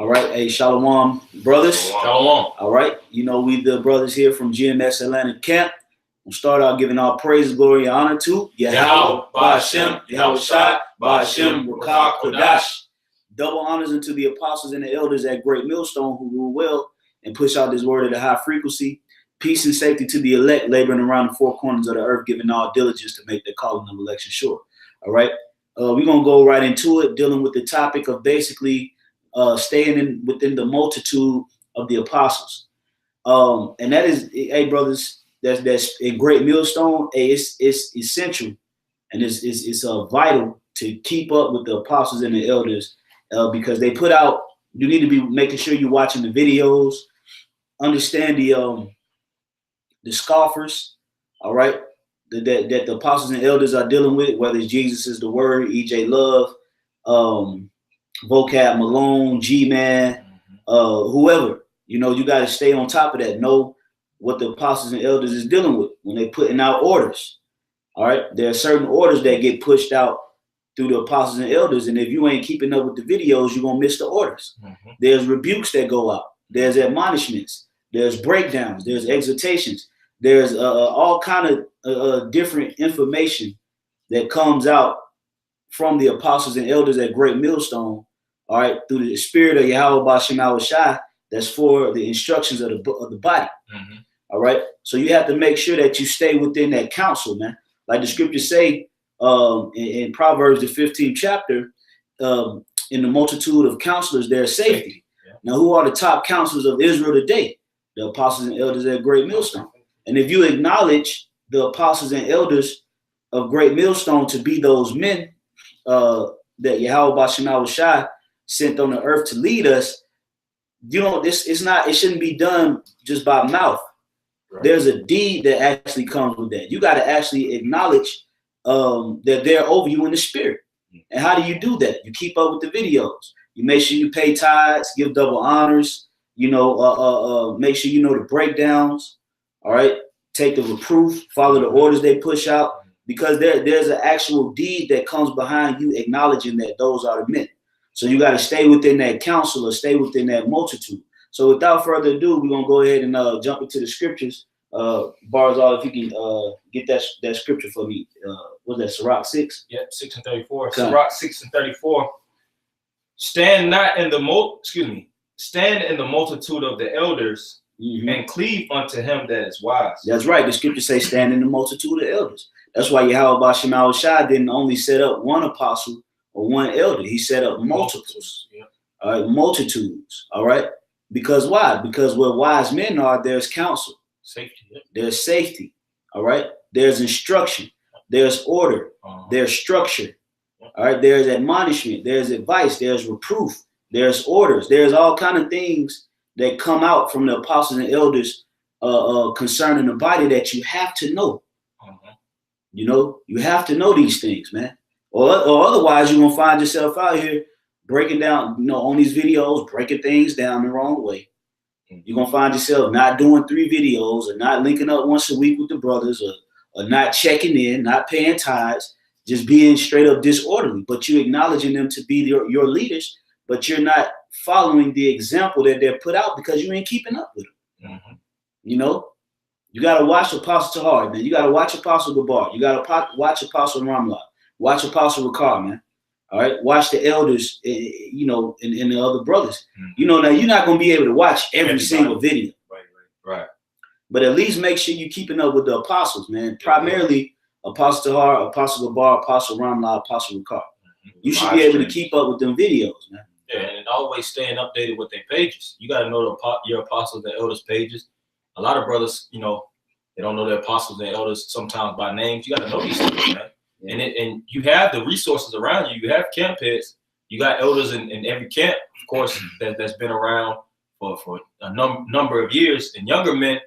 All right. Hey, Shalom, brothers. Shalom. All right. You know, we the brothers here from GMS Atlanta Camp. We'll start out giving all praise, glory, and honor to Yahweh, Ba'ashem, Yahweh Shai, Ba'ashem, Rakah, Kodash. Double honors unto the apostles and the elders at Great Millstone who rule well and push out this word at a high frequency. Peace and safety to the elect laboring around the four corners of the earth, giving all diligence to make the calling of election sure. All right. We're going to go right into it, dealing with the topic of basically staying within the multitude of the apostles. And that is, hey, brothers, that's a Great Millstone. Hey, it's essential and it's vital to keep up with the apostles and the elders because they put out, you need to be making sure you're watching the videos, understand the scoffers, all right, that the apostles and elders are dealing with, whether it's Jesus is the Word, EJ Love, Vocab Malone, G-Man, whoever. You know, you got to stay on top of that. Know what the apostles and elders is dealing with when they're putting out orders. All right, there are certain orders that get pushed out through the apostles and elders, and if you ain't keeping up with the videos, you're gonna miss the orders. There's rebukes that go out. There's admonishments. There's breakdowns. There's exhortations. There's all kind of different information that comes out from the apostles and elders at Great Millstone. All right, through the spirit of Yahweh Ba'ashem Yahweh Shai, that's for the instructions of the body. All right, so you have to make sure that you stay within that counsel, man. Like the scriptures say in Proverbs, the 15th chapter, in the multitude of counselors, there's safety. Now, who are the top counselors of Israel today? The apostles and elders at Great Millstone. And if you acknowledge the apostles and elders of Great Millstone to be those men that Yahweh Ba'ashem Yahweh Shai sent on the earth to lead us, you know, it shouldn't be done just by mouth. Right. There's a deed that actually comes with that. You got to actually acknowledge that they're over you in the spirit. And how do you do that? You keep up with the videos. You make sure you pay tithes, give double honors, you know, make sure you know the breakdowns. All right. Take the reproof, follow the orders they push out, because there's an actual deed that comes behind you acknowledging that those are the men. So you got to stay within that counsel or stay within that multitude. So without further ado, we're going to go ahead and jump into the scriptures. Barzal, if you can get that scripture for me. Was that Sirach 6? Yep, 6 and 34. Sirach 6 and 34. Stand in the multitude of the elders and cleave unto him that is wise. That's right. The scripture say stand in the multitude of elders. That's why Yahweh Ba'ashem Yahweh Shai didn't only set up one apostle or one elder. He set up multiples. All right, multitudes. All right. Because why? Because where wise men are, there's counsel. Safety. Yep. There's safety. All right. There's instruction. There's order. There's structure. All right. There's admonishment. There's advice. There's reproof. There's orders. There's all kind of things that come out from the apostles and elders concerning the body that you have to know. You know, you have to know these things, man. Or otherwise you're going to find yourself out here breaking down, you know, on these videos, breaking things down the wrong way. You're going to find yourself not doing 3 videos or not linking up once a week with the brothers or not checking in, not paying tithes, just being straight up disorderly. But you acknowledging them to be your leaders, but you're not following the example that they're put out because you ain't keeping up with them. You know, you got to watch Apostle Tahar, man. You got to watch Apostle Gabar. You got to watch Apostle Ramla. Watch Apostle Rakar, man. All right. Watch the elders, you know, and the other brothers. You know, now you're not going to be able to watch every single video. Right. But at least make sure you're keeping up with the apostles, man. Primarily Apostle Tahar, Apostle Gabar, Apostle Ramla, Apostle Rakar. You should be able to keep up with them videos, man. Yeah, and always staying updated with their pages. You got to know your apostles and elders pages. A lot of brothers, you know, they don't know their apostles and elders sometimes by names. You got to know these things, man. And you have the resources around you. You have camp heads. You got elders in every camp, of course, that's been around for a number of years. And younger men,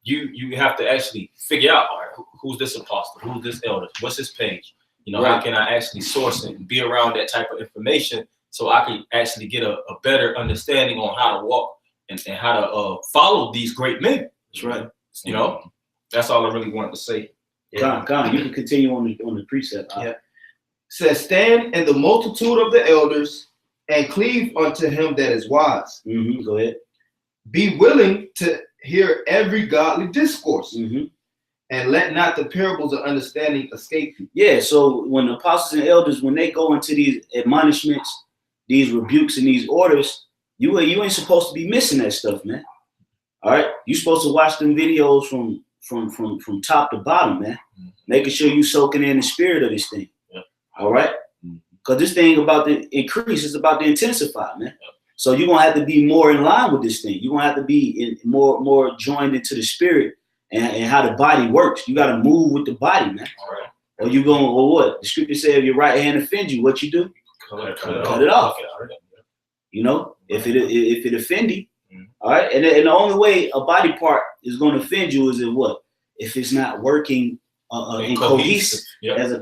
you have to actually figure out, all right, who's this apostle? Who's this elder? What's his page? You know, how can I actually source it and be around that type of information so I can actually get a better understanding on how to walk and how to follow these great men. That's right. You know, that's all I really wanted to say. Con, you can continue on the precept. Says, stand in the multitude of the elders and cleave unto him that is wise. Go ahead. Be willing to hear every godly discourse, Mm-hmm. and let not the parables of understanding escape you. Yeah, so when the apostles and elders, when they go into these admonishments, these rebukes and these orders, you ain't supposed to be missing that stuff, man. All right, you're supposed to watch them videos from top to bottom, man. Making sure you soaking in the spirit of this thing. Yeah. All right, because this thing about the increase is about to intensify, man. Yeah. So you're gonna have to be more in line with this thing. You're gonna have to be more joined into the spirit and how the body works. You got to move with the body, man. All right. Or you going, or what? The scripture says if your right hand offends you, what you do? Cut it off. You know, if it offend you, all right. And the only way a body part is going to offend you is if what? If it's not working in cohesive as a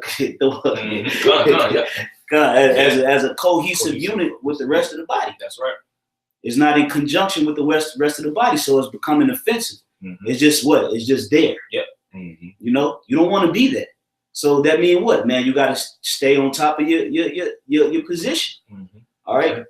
as a cohesive unit with the rest of the body. That's right. It's not in conjunction with the rest of the body, so it's becoming offensive. It's just what? It's just there. Yep. You know, you don't want to be there. So that means what, man? You got to stay on top of your position. All right.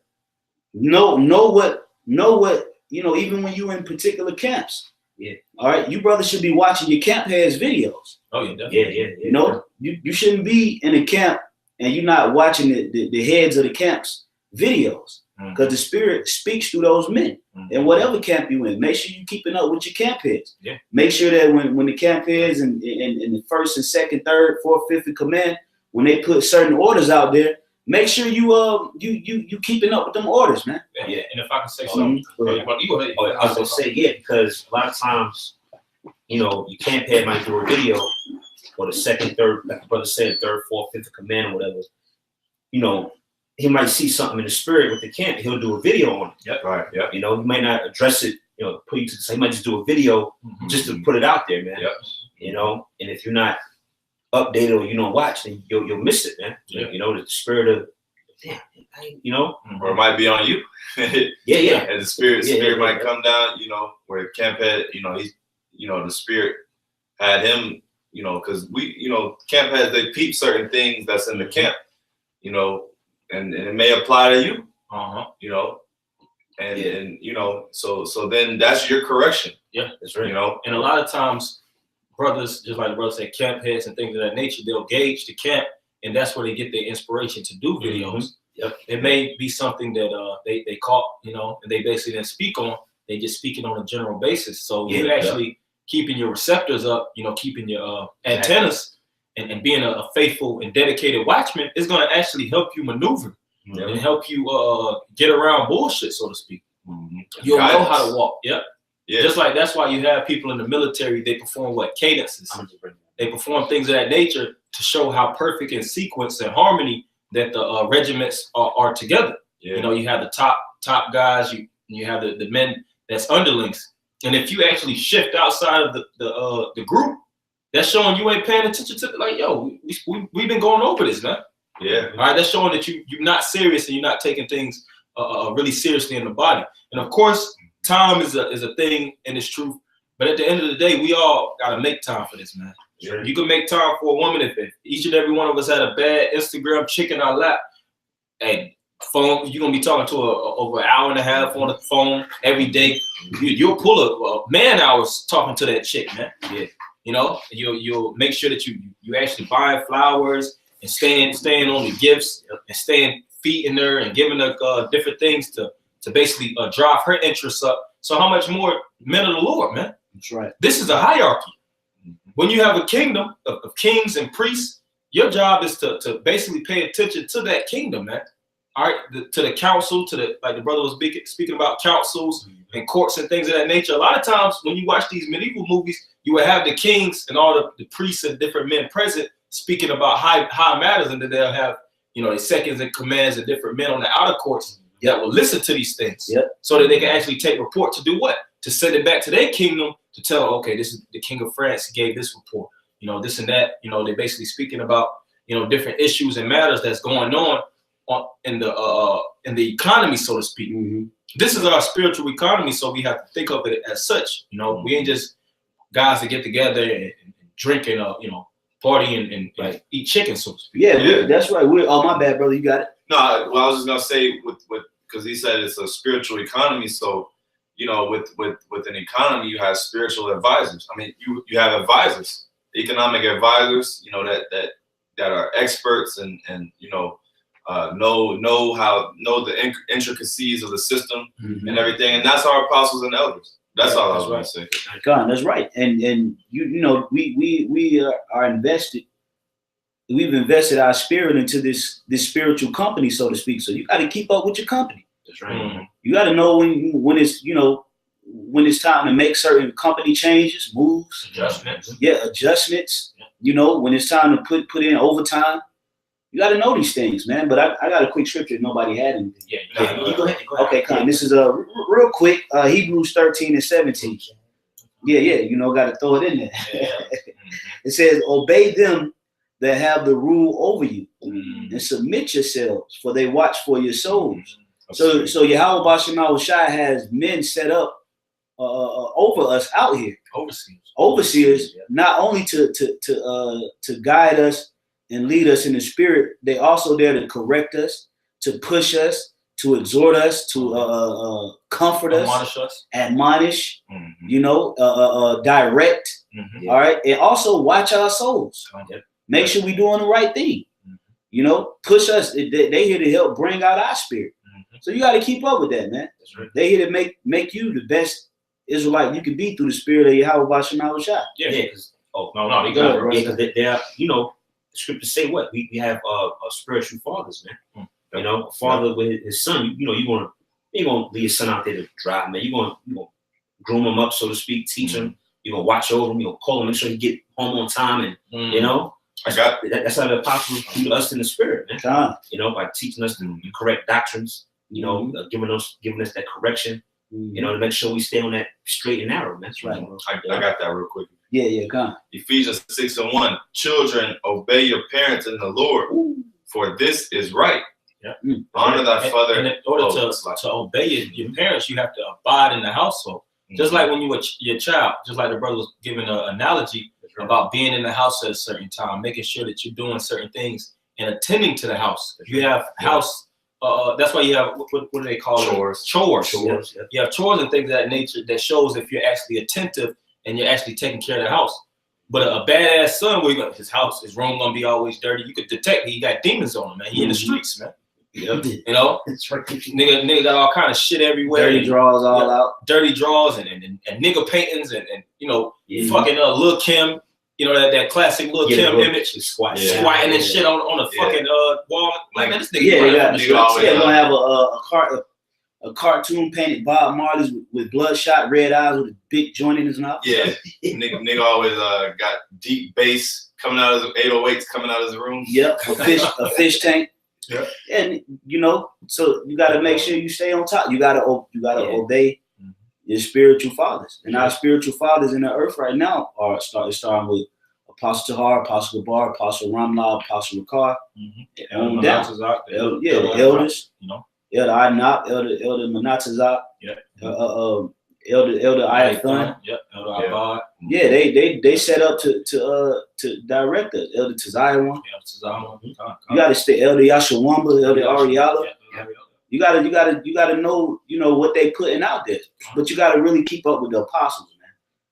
Know what, you know, even when you're in particular camps. Yeah. All right. You brothers should be watching your camp heads videos. Oh, yeah, definitely. Yeah. You know, you shouldn't be in a camp and you're not watching the heads of the camps videos. Because the spirit speaks through those men. And whatever camp you in, make sure you're keeping up with your camp heads. Yeah. Make sure that when the camp heads and the first and second, third, fourth, fifth in command, when they put certain orders out there, make sure you keeping up with them orders, man. Yeah. And if I can say something, I was gonna say, yeah, because a lot of times, you know, your camp head might do a video, or the second, third, like the brother said, third, fourth, fifth in command, or whatever. You know, he might see something in the spirit with the camp. He'll do a video on it. Yep. Right. Yeah. You know, he might not address it. You know, put you to the side. He might just do a video just to put it out there, man. Yep. You know, and if you're not updated or you don't watch, then you'll miss it, man. Yeah. You know, the spirit of, damn, you know, or it might be on you. yeah. And the spirit might come down. You know, where camp had, you know, he's, you know, the spirit had him. You know, because we, you know, camp has they peep certain things that's in the camp. You know. And it may apply to you, you know, and you know, so then that's your correction. Yeah, that's right. You know, and a lot of times, brothers, just like the brother said, camp heads and things of that nature, they'll gauge the camp, and that's where they get their inspiration to do videos. Yep. It may be something that they caught, you know, and they basically didn't speak on. They just speaking on a general basis. So you're actually keeping your receptors up, you know, keeping your antennas. And being a faithful and dedicated watchman is going to actually help you maneuver and help you get around bullshit, so to speak. You'll know how to walk. Yep. Yeah. Just like that's why you have people in the military, they perform what? Cadences. They perform things of that nature to show how perfect in sequence and harmony that the regiments are together. Yeah. You know, you have the top guys, you have the men that's underlings. And if you actually shift outside of the group, that's showing you ain't paying attention to like, yo, we've been going over this, man. Yeah. All right. That's showing that you're not serious and you're not taking things really seriously in the body. And of course, time is a thing and it's truth. But at the end of the day, we all gotta make time for this, man. Sure. You can make time for a woman if each and every one of us had a bad Instagram chick in our lap. Hey, phone, you're gonna be talking to her over an hour and a half on the phone every day. You'll pull a man hours talking to that chick, man. Yeah. You know, you'll make sure that you actually buy flowers and staying on the gifts and staying feeding her and giving her different things to basically drive her interests up. So how much more men of the Lord, man? That's right. This is a hierarchy. When you have a kingdom of kings and priests, your job is to basically pay attention to that kingdom, man. All right, to the council, like the brother was speaking about councils and courts and things of that nature. A lot of times when you watch these medieval movies, you will have the kings and all the priests and different men present speaking about high matters, and then they'll have, you know, the seconds and commands and different men on the outer courts that will listen to these things so that they can actually take report to do what? To send it back to their kingdom to tell, okay, this is the king of France gave this report, you know, this and that. You know, they're basically speaking about, you know, different issues and matters that's going on in the economy, so to speak. This is our spiritual economy, so we have to think of it as such. You know, we ain't just guys that get together and drink and you know, party and like eat chicken, so to speak. Yeah, that's right. Oh, my bad, brother. You got it. No, well, I was just gonna say with because he said it's a spiritual economy. So, you know, with an economy, you have spiritual advisors. I mean, you have advisors, economic advisors. You know that are experts and you know know the intricacies of the system and everything. And that's our apostles and elders. That's all I was going to say. God, that's right. And you know we are invested. We've invested our spirit into this spiritual company, so to speak. So you got to keep up with your company. That's right. You got to know when it's when it's time to make certain company changes, moves, Adjustments. Yeah, adjustments. You know, when it's time to put in overtime. You got to know these things, man. But I got a quick scripture if nobody had anything. Yeah, You go ahead. Okay, come. This is real quick. Hebrews 13:17. Yeah. You know, got to throw it in there. It says, "Obey them that have the rule over you, and submit yourselves, for they watch for your souls." So Yahweh Bashar Shai has men set up over us out here, overseers, not only to guide us and lead us in the spirit, they also there to correct us, to push us, to exhort us, to comfort us, admonish, you know, direct, all right, and also watch our souls. Make sure we're doing the right thing. You know, push us. They here to help bring out our spirit. So you got to keep up with that, man. That's right. They here to make you the best Israelite you can be through the spirit of Yahweh Bashar Shai. Yeah. Because you got it, right. because they are, you know, the scriptures say what we have spiritual fathers, man. You know, a father with his son. You know, you're gonna leave your son out there to drive, man. You're gonna groom him up, so to speak, teach him. You're gonna watch over him. You're gonna call him, make sure he get home on time, and you know. That's how the apostles do to us in the spirit, man. You know, by teaching us the correct doctrines, you know, giving us that correction, you know, to make sure we stay on that straight and narrow, man. That's right. I got that real quick. Yeah, come. Ephesians 6:1. Children, obey your parents in the Lord, for this is right. Yeah. Honor thy father. And in order to obey your parents, you have to abide in the household. Just like when you were your child, just like the brother was giving an analogy about being in the house at a certain time, making sure that you're doing certain things and attending to the house. You have house, that's why you have, what do they call chores. it? Chores. Yeah. You have chores and things of that nature that shows if you're actually attentive and you're actually taking care of the house. But a badass son, where his room gonna be always dirty, you could detect he got demons on him, man. He in the streets, man. You know, nigga got all kind of shit everywhere. Dirty drawers all out. Dirty drawers and nigga paintings and you know, fucking Lil Kim, you know, that classic Lil Kim image, squatting and shit on the fucking wall. Like, man, this nigga gonna have a cartoon painted Bob Marley's with bloodshot red eyes with a big joint in his mouth. Yeah, nigga always got deep bass coming out of his 808s coming out of his room. Yep, a fish tank. Yeah, and you know, so you got to make sure you stay on top. You got to obey your spiritual fathers, and our spiritual fathers in the earth right now are starting with Apostle Tahar, Apostle Gabar, Apostle Ramla, Apostle Ricard, on down. The elders, you know, Elder Adnop, Elder Manatazak, Elder Ayathan, Elder Abad. Yeah, they set up to direct us. Elder Tazayawan. You gotta stay Elder Yashawamba, Elder Ariala. You gotta know, you know, what they putting out there. But you gotta really keep up with the apostles,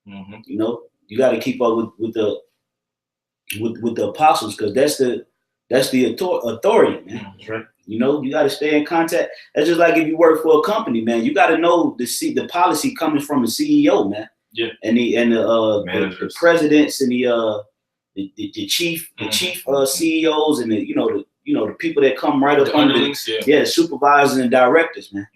man. You know, you gotta keep up with the apostles, because that's the authority, man. That's right. You know, you got to stay in contact. That's just like if you work for a company, man. You got to know the policy coming from the CEO, man. Yeah. And the presidents and the chief CEOs and the people that come right up under the supervisors and directors, man.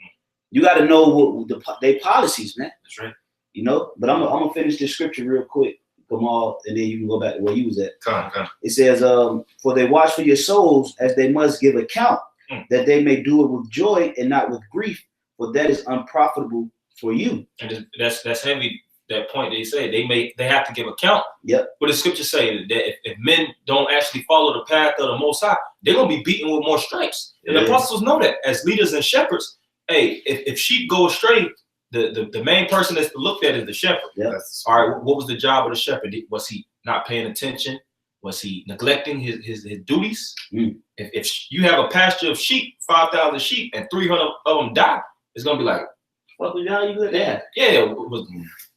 You got to know what their policies, man. That's right. You know, but I'm gonna finish this scripture real quick, Gamal, and then you can go back to where you was at. Come. It says, "For they watch for your souls, as they must give account, that they may do it with joy and not with grief, for that is unprofitable for you." And that's heavy. That point they say they have to give account. Yep. But the scripture say that if men don't actually follow the path of the Most High, they're gonna be beaten with more stripes. And the apostles know that as leaders and shepherds. Hey, if sheep go astray, the main person that's looked at is the shepherd. Yep. All right, what was the job of the shepherd? Was he not paying attention? Was he neglecting his duties? Mm. If you have a pasture of sheep, 5,000 sheep, and 300 of them die, it's gonna be like, What was y'all you look at? yeah.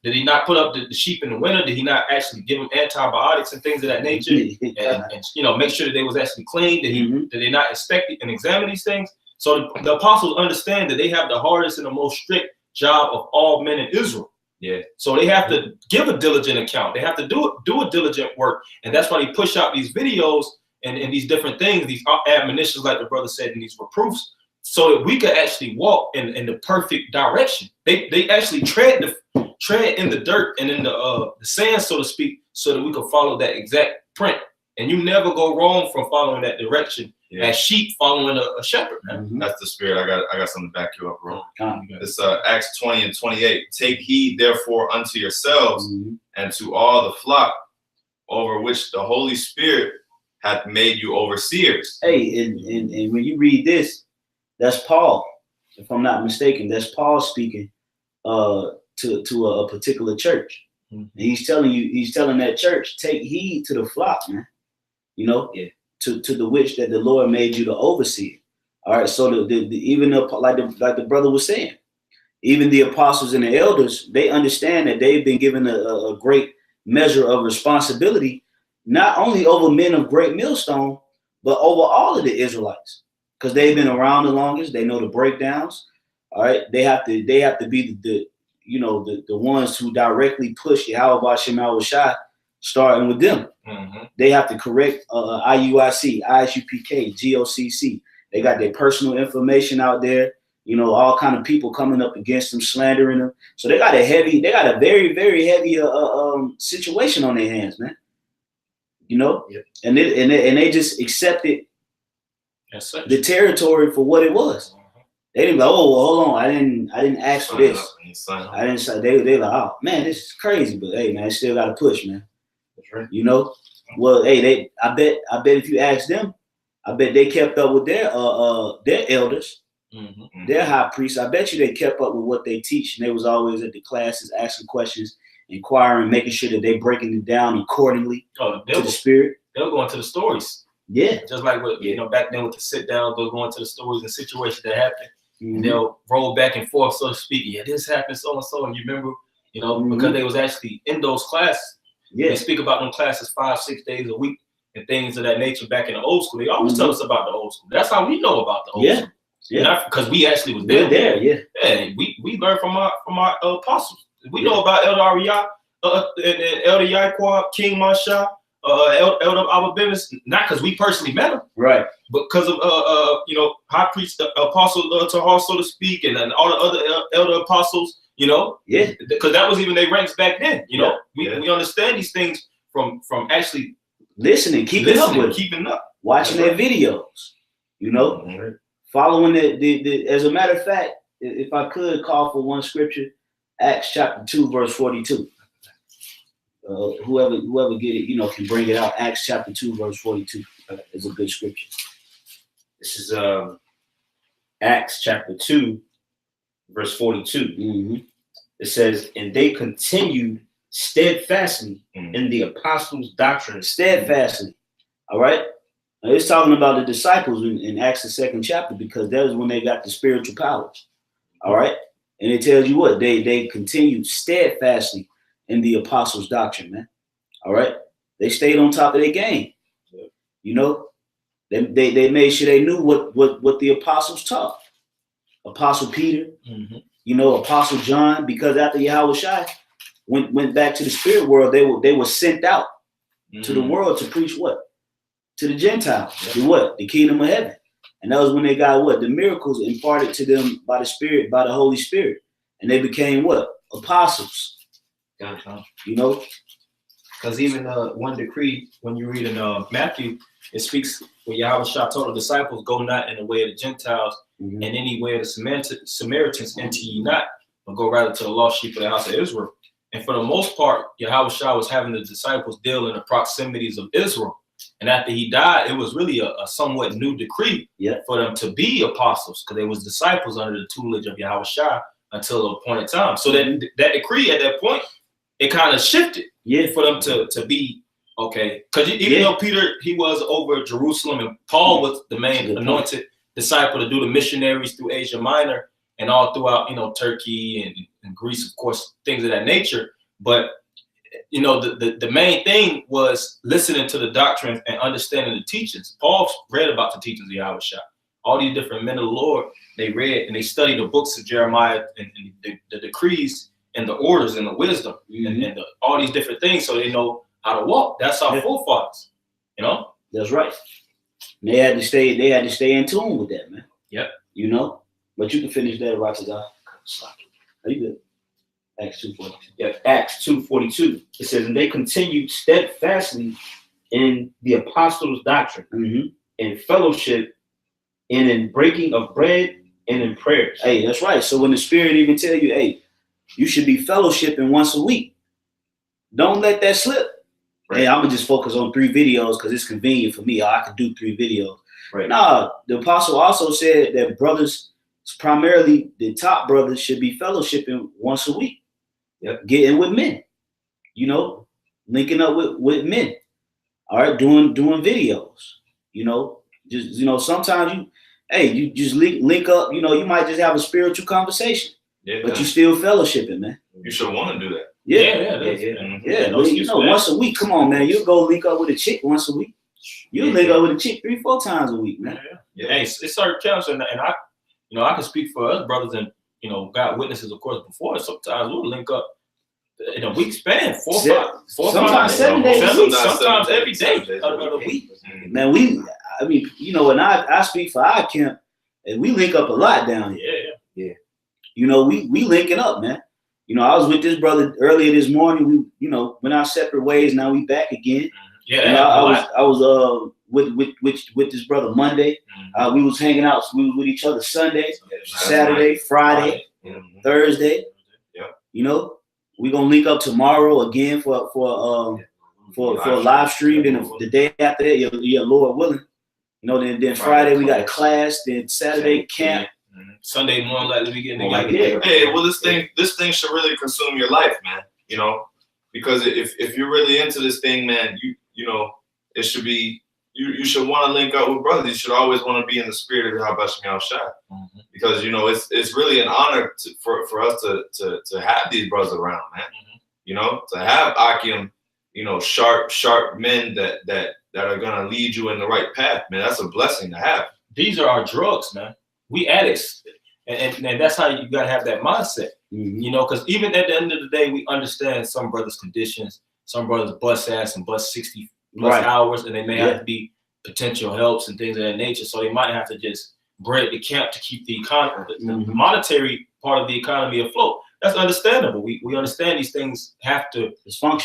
Did he not put up the sheep in the winter? Did he not actually give them antibiotics and things of that nature? and you know, make sure that they was actually clean? Did they not inspect and examine these things? So the apostles understand that they have the hardest and the most strict job of all men in Israel. Yeah. So they have to give a diligent account. They have to do a diligent work, and that's why they push out these videos and these different things, these admonitions, like the brother said, and these reproofs, so that we could actually walk in the perfect direction. They actually tread in the dirt and in the sand, so to speak, so that we could follow that exact print. And you never go wrong from following that direction as sheep following a shepherd, man. That's the spirit. I got something to back you up, bro. Come. It's Acts 20 and 28. Take heed, therefore, unto yourselves and to all the flock over which the Holy Spirit hath made you overseers. Hey, and when you read this, that's Paul, if I'm not mistaken. That's Paul speaking to a particular church. And he's telling that church, take heed to the flock, man. You know, to the which that the Lord made you to oversee. All right, so even like the brother was saying, even the apostles and the elders, they understand that they've been given a great measure of responsibility, not only over men of great millstone, but over all of the Israelites, because they've been around the longest. They know the breakdowns. All right, they have to be the ones who directly push Yahweh Shem Shai, starting with them. They have to correct IUIC, ISUPK, GOCC. They got their personal information out there. You know, all kind of people coming up against them, slandering them. So they got a very, very heavy situation on their hands, man. You know, and they just accepted the territory for what it was. They didn't go, oh, well, hold on, I didn't ask for this. I didn't say. They like, oh man, this is crazy, but hey, man, still got to push, man. That's right. You know, well, hey, I bet if you ask them, I bet they kept up with their elders, their high priests. I bet you they kept up with what they teach, and they was always at the classes asking questions, inquiring, making sure that they breaking it down accordingly to the spirit. They'll go into the stories. Yeah, just like what back then with the sit down, they'll go into the stories and situations that happen. And they'll roll back and forth, so to speak. Yeah, this happened, so and so, and you remember, because they was actually in those classes. Yeah, they speak about them classes 5-6 days a week and things of that nature. Back in the old school, they always tell us about the old school. That's how we know about the old school. Yeah, because we actually was there. Yeah, we learned from our apostles. We know about Elder Ariyah, and Elder Yaquab, King Masha, Elder Abba Bivens, not because we personally met him, right? But because of High Priest Apostle Tahar, so to speak, and all the other elder apostles, because that was even their ranks back then. We understand these things from actually listening, keeping up, watching their videos, following the. As a matter of fact, if I could call for one scripture, Acts chapter 2, verse 42. Whoever get it, can bring it out. Acts chapter 2, verse 42 is a good scripture. This is Acts chapter 2, verse 42. It says, and they continued steadfastly in the apostles' doctrine. Steadfastly. All right. Now, it's talking about the disciples in Acts the 2nd chapter, because that was when they got the spiritual powers. All right. And it tells you what they continued steadfastly in the apostles' doctrine, man. All right. They stayed on top of their game. They made sure they knew what the apostles taught. Apostle Peter, Apostle John, because after Yahweh Shai went back to the spirit world, they were sent out to the world to preach what? To the Gentiles. To what? The kingdom of heaven. And that was when they got what? The miracles imparted to them by the Spirit, by the Holy Spirit. And they became what? Apostles. Because even one decree, when you read in Matthew, it speaks when Yahweh Shah told the disciples, go not in the way of the Gentiles, and any way of the Samaritans enter ye not, but go rather to the lost sheep of the house of Israel. And for the most part, Yahweh Shah was having the disciples deal in the proximities of Israel. And after he died, it was really a somewhat new decree for them to be apostles, because they was disciples under the tutelage of Yahweh Shah until a point in time. So that decree at that point, it kind of shifted for them to be Okay, because even though Peter, he was over Jerusalem, and Paul was the main anointed disciple to do the missionaries through Asia Minor and all throughout, Turkey and Greece, of course, things of that nature. But the main thing was listening to the doctrine and understanding the teachings. Paul read about the teachings of Yahweh Shah. All these different men of the Lord, they read and they studied the books of Jeremiah and the decrees and the orders and the wisdom and all these different things, so they know how to walk. That's our forefathers, That's right. They had to stay in tune with that, man. Yep. But you can finish that, Ratazah. Are you good? Acts 2:42. Yeah, Acts 2:42. It says, and they continued steadfastly in the apostles' doctrine, in fellowship, and in breaking of bread, and in prayers. Hey, that's right. So when the Spirit even tell you, hey, you should be fellowshipping once a week, don't let that slip. Right. Hey, I'm gonna just focus on 3 videos because it's convenient for me. I can do 3 videos. Right. Nah, the apostle also said that brothers, primarily the top brothers, should be fellowshipping once a week. Yep. Getting with men, linking up with men. All right, doing videos. Sometimes you just link up. You might just have a spiritual conversation, but you still fellowshipping, man. You should want to do that. Yeah. Once a week. Come on, man. You go link up with a chick once a week. You link up with a chick 3-4 times a week, man. Yeah. Hey, it's certain camps, and I, I can speak for us brothers, and got witnesses, of course, before. Sometimes we'll link up in a week span, 4 or 5, sometimes 7 days a week, sometimes every day of the week. Man, and I speak for our camp, and we link up a lot down here. Yeah. We linking up, man. I was with this brother earlier this morning. We, went our separate ways. Now we back again. Yeah. I was with this brother Monday. We was hanging out. We was with each other Sunday, Saturday, Friday, Thursday. Yeah. We gonna link up tomorrow again for a live stream. Then the day after that, Lord willing. Then Friday we got a class. Then Saturday camp. Sunday morning, like we getting together. Hey, well, this thing should really consume your life, man. Because if you're really into this thing, man, it should be you should want to link up with brothers. You should always want to be in the spirit of Yahweh Shah, because it's really an honor for us to have these brothers around, man. To have Akim, sharp men that are gonna lead you in the right path, man. That's a blessing to have. These are our drugs, man. We addicts, and that's how you gotta have that mindset. Because even at the end of the day, we understand some brothers' conditions. Some brothers bust ass and bust 60 plus hours, and they may have to be potential helps and things of that nature. So they might have to just break the camp to keep the economy, the monetary part of the economy afloat. That's understandable. We understand these things have to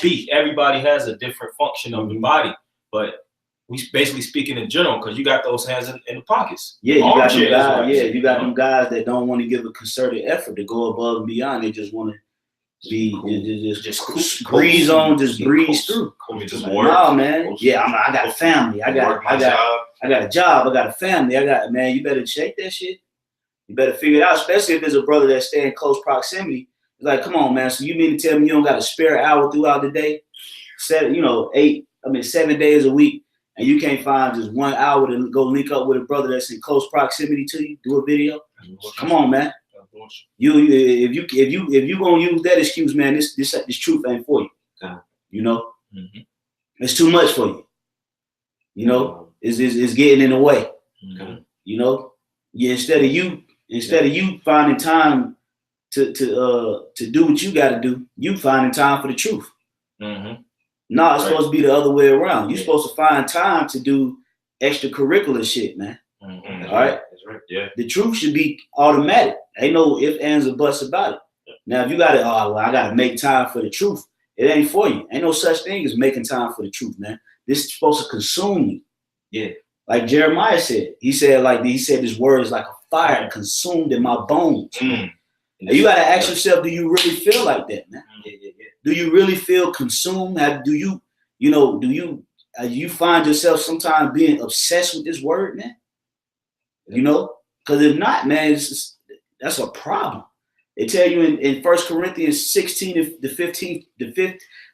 be. Everybody has a different function of the body, but we basically speaking in general, because you got those hands in the pockets. Yeah, you got them guys. You got them guys that don't want to give a concerted effort to go above and beyond. They just want to be just breeze on, just breeze through. Just like, work. No, man. Yeah, I got a family. I got a job. I got a family. Man. You better shake that shit. You better figure it out, especially if there's a brother that stay in close proximity. It's like, come on, man. So you mean to tell me you don't got a spare hour throughout the day? 7 days a week. And you can't find just 1 hour to go link up with a brother that's in close proximity to you, do a video. Come on, man. If you gonna use that excuse, man, this truth ain't for you. It's too much for you. It's getting in the way. Instead of you finding time to do what you got to do, you finding time for the truth. No, it's supposed to be the other way around. You're supposed to find time to do extracurricular shit, man. All right? That's right. Yeah. The truth should be automatic. Ain't no ifs, ands, or buts about it. Now, if you got to, I got to make time for the truth, it ain't for you. Ain't no such thing as making time for the truth, man. This is supposed to consume you. Yeah. Like Jeremiah said. He said this word is like a fire consumed in my bones. And you got to ask yourself, do you really feel like that, man? Yeah. Do you really feel consumed? Do you find yourself sometimes being obsessed with this word, man? Because if not, man, that's a problem. They tell you in 1 Corinthians 16, the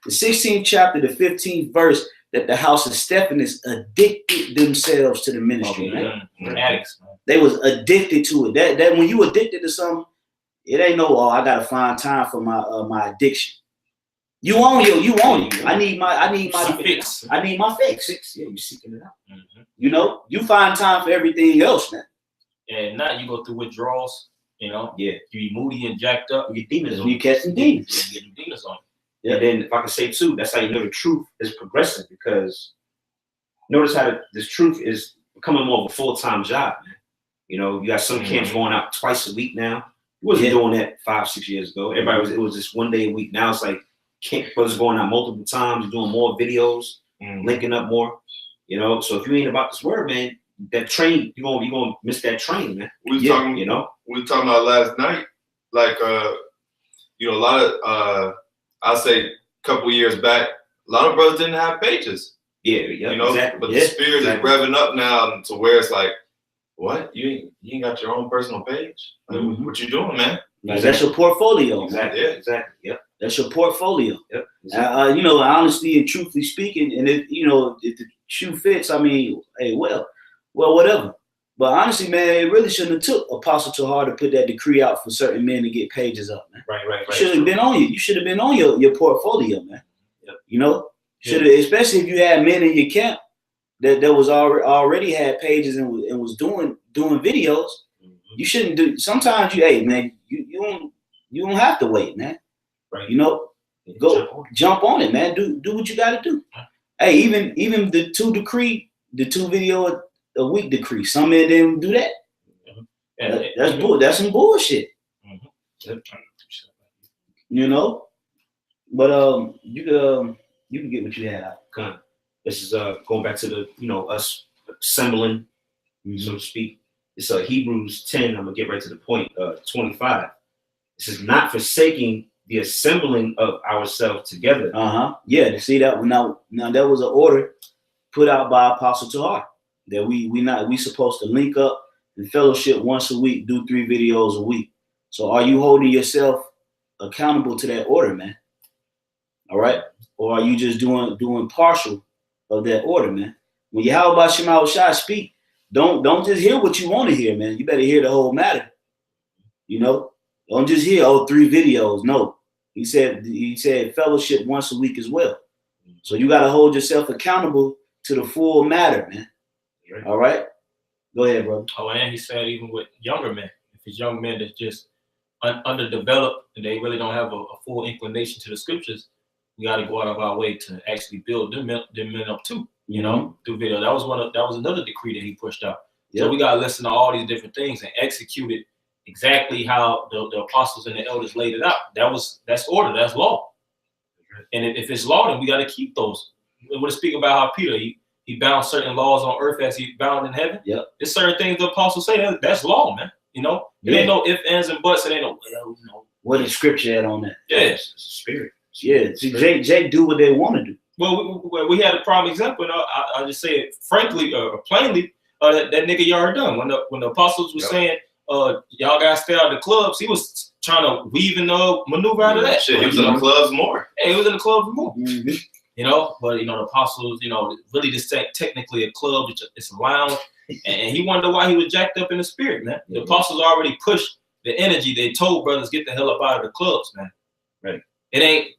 16th chapter, the 15th verse, that the house of Stephanus addicted themselves to the ministry, man. Addicts, man. They was addicted to it. That when you addicted to something, it ain't no, I gotta find time for my addiction. You own it. I need my fix. I need my fix. Yeah, you seeking it out. Mm-hmm. You know, you find time for everything else, man. And now you go through withdrawals. You know, Yeah. you be moody and jacked up. You get demons on You you. catch some demons. You get them demons on Yeah. And then if I can say too, that's how you know the truth is progressing, because notice how this truth is becoming more of a full-time job, man. You know, you got some camps going out twice a week now. You wasn't doing that 5-6 years ago. It was just one day a week. Now it's like camp brothers going out multiple times, you're doing more videos, linking up more. You know, so if you ain't about this word, man, that train, you're gonna miss that train, man. We were talking, You know? we were talking about last night, like you know, a lot of I'll say a couple years back, a lot of brothers didn't have pages. Yeah, You know, exactly. but the spirit is revving up now to where it's like, what? You ain't got your own personal page? Like, what you doing, man? Like, that's your portfolio. Exactly. Yeah. Exactly. Yep. That's your portfolio. Yep. Exactly. You know, honestly and truthfully speaking, and if the shoe fits, I mean, hey, well, whatever. But honestly, man, it really shouldn't have took Apostle Tahar to put that decree out for certain men to get pages up, man. Right. It should have been on you. You should have been on your portfolio, man. Yep. You know, should have, especially if you had men in your camp that was already had pages and was doing videos. You shouldn't do. Sometimes hey man, you don't have to wait, man. Right. You know, go jump on it, man. Do what you got to do. Hey, even the 2 video a week decree. Some men didn't do that. That's some bullshit. You know, but you can get what you had out. This is going back to the us assembling, so to speak. It's Hebrews 10. I'm gonna get right to the point. 25. This is not forsaking the assembling of ourselves together. Yeah, to see that now that was an order put out by Apostle Tahar that we supposed to link up and fellowship once a week, do 3 videos a week. So are you holding yourself accountable to that order, man? All right, or are you just doing partial of that order, man? When Yahweh Shema Shai speak, don't just hear what you want to hear, man. You better hear the whole matter. You know, don't just hear 3 videos. No, he said fellowship once a week as well. So you got to hold yourself accountable to the full matter, man. Right. All right, go ahead, brother. Oh, and he said even with younger men, if it's young men that's just underdeveloped and they really don't have a full inclination to the scriptures, we got to go out of our way to actually build them men up too. You know, through video. That was another decree that he pushed out. Yep. So we got to listen to all these different things and execute it exactly how the apostles and the elders laid it out. That's order. That's law. And if it's law, then we got to keep those. We're speaking about how Peter he bound certain laws on earth as he bound in heaven. Yeah, there's certain things the apostles say that's law, man. You know, it ain't no ifs, ands, and buts. It ain't no what is scripture at on that? Yeah, it's the spirit. Yeah, Jake do what they want to do. Well, we had a prime example. And I just say it frankly or plainly. That nigga Yard done when the apostles were saying, y'all gotta stay out of the clubs. He was trying to weave and maneuver out of that. Shit, he was in the clubs more. Yeah, he was in the clubs more. You know, but the apostles, really just technically a club. It's a lounge, and he wondered why he was jacked up in the spirit, man. The apostles already pushed the energy. They told brothers, get the hell up out of the clubs, man. Right. It ain't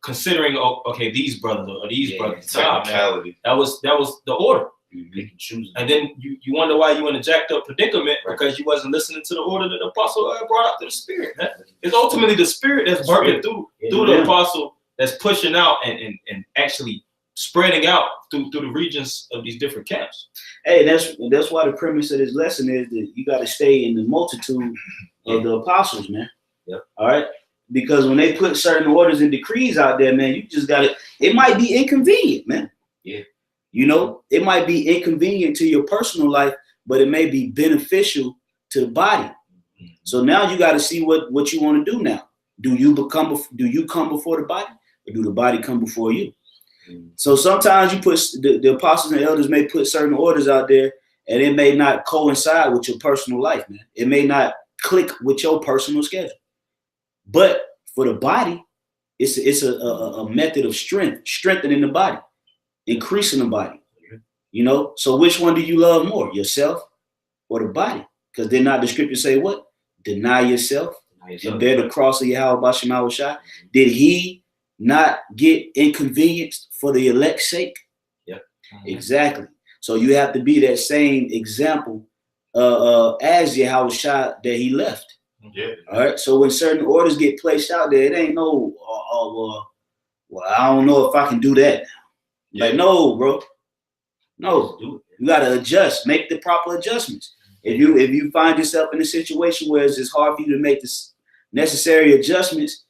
considering okay, these brothers or these brothers. Nah, man. That was the order. And then you wonder why you in a jacked up predicament because you wasn't listening to the order that the apostle brought out to the spirit, man. It's ultimately the spirit that's working through the apostle that's pushing out and actually spreading out through the regions of these different camps. Hey, that's why the premise of this lesson is that you got to stay in the multitude of the apostles, man. Yep. All right. Because when they put certain orders and decrees out there, man, you just got to, it might be inconvenient, man. Yeah. You know, it might be inconvenient to your personal life, but it may be beneficial to the body. So now you got to see what you want to do now. Do you come before the body, or do the body come before you? So sometimes you put the apostles and elders may put certain orders out there, and it may not coincide with your personal life, man. It may not click with your personal schedule. But for the body, it's a method of strengthening the body. increasing the body. You know, so which one do you love more, yourself or the body? Because then not the scripture say what? Deny yourself and bear the cross of Yahweh Bashim Yahushua. Did he not get inconvenienced for the elect's sake? Yep. Exactly. So you have to be that same example as Yahushua that he left. Yeah. All right. So when certain orders get placed out there, it ain't no, well, I don't know if I can do that. Like, no, bro. No, you gotta adjust, make the proper adjustments. If you find yourself in a situation where it's just hard for you to make the necessary adjustments,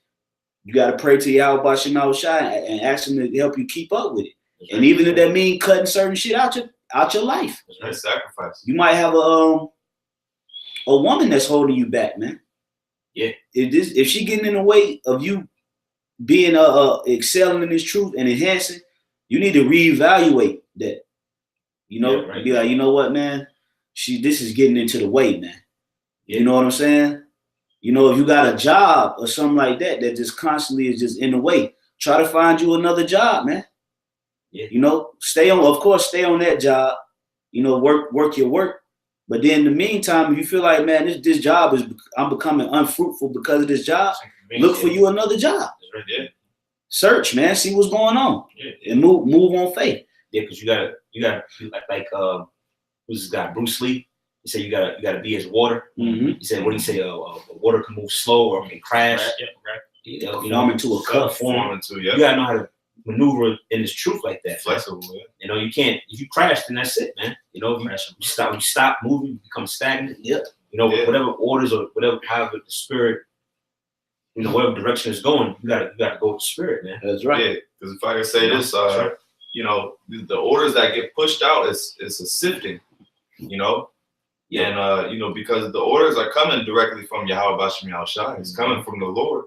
you gotta pray to Yahweh Bashim Yahushua and ask him to help you keep up with it. And even if that means cutting certain shit out your life. That's sacrifice. You might have a woman that's holding you back, man. Yeah. If she getting in the way of you being excelling in this truth and enhancing, you need to reevaluate that. You know, be like, you know what, man? This is getting into the way, man. You know what I'm saying? You know, if you got a job or something like that just constantly is just in the way, try to find you another job, man. Yeah. You know, stay on that job. You know, work your work. But then in the meantime, if you feel like, man, this job I'm becoming unfruitful because of this job, look for you another job. Yeah. Search, man, see what's going on, and move on faith. Yeah, because you gotta like who's this guy, Bruce Lee? He said you gotta be as water. Mm-hmm. He said, what do you say? Water can move slow or can crash. You know, Form into a cup. You gotta know how to maneuver in this truth like that. Flexible. Yeah. You know, you can't. If you crash, then that's it, man. You know, you stop moving, you become stagnant. Yep. You know, whatever orders or whatever, however the spirit, you know, whatever direction it's going, you gotta go with the spirit, man. That's right. Yeah, because if I can say this, you know, the orders that get pushed out is a sifting, you know. And you know, because the orders are coming directly from Yahweh Bashim Yahushua. It's coming from the Lord.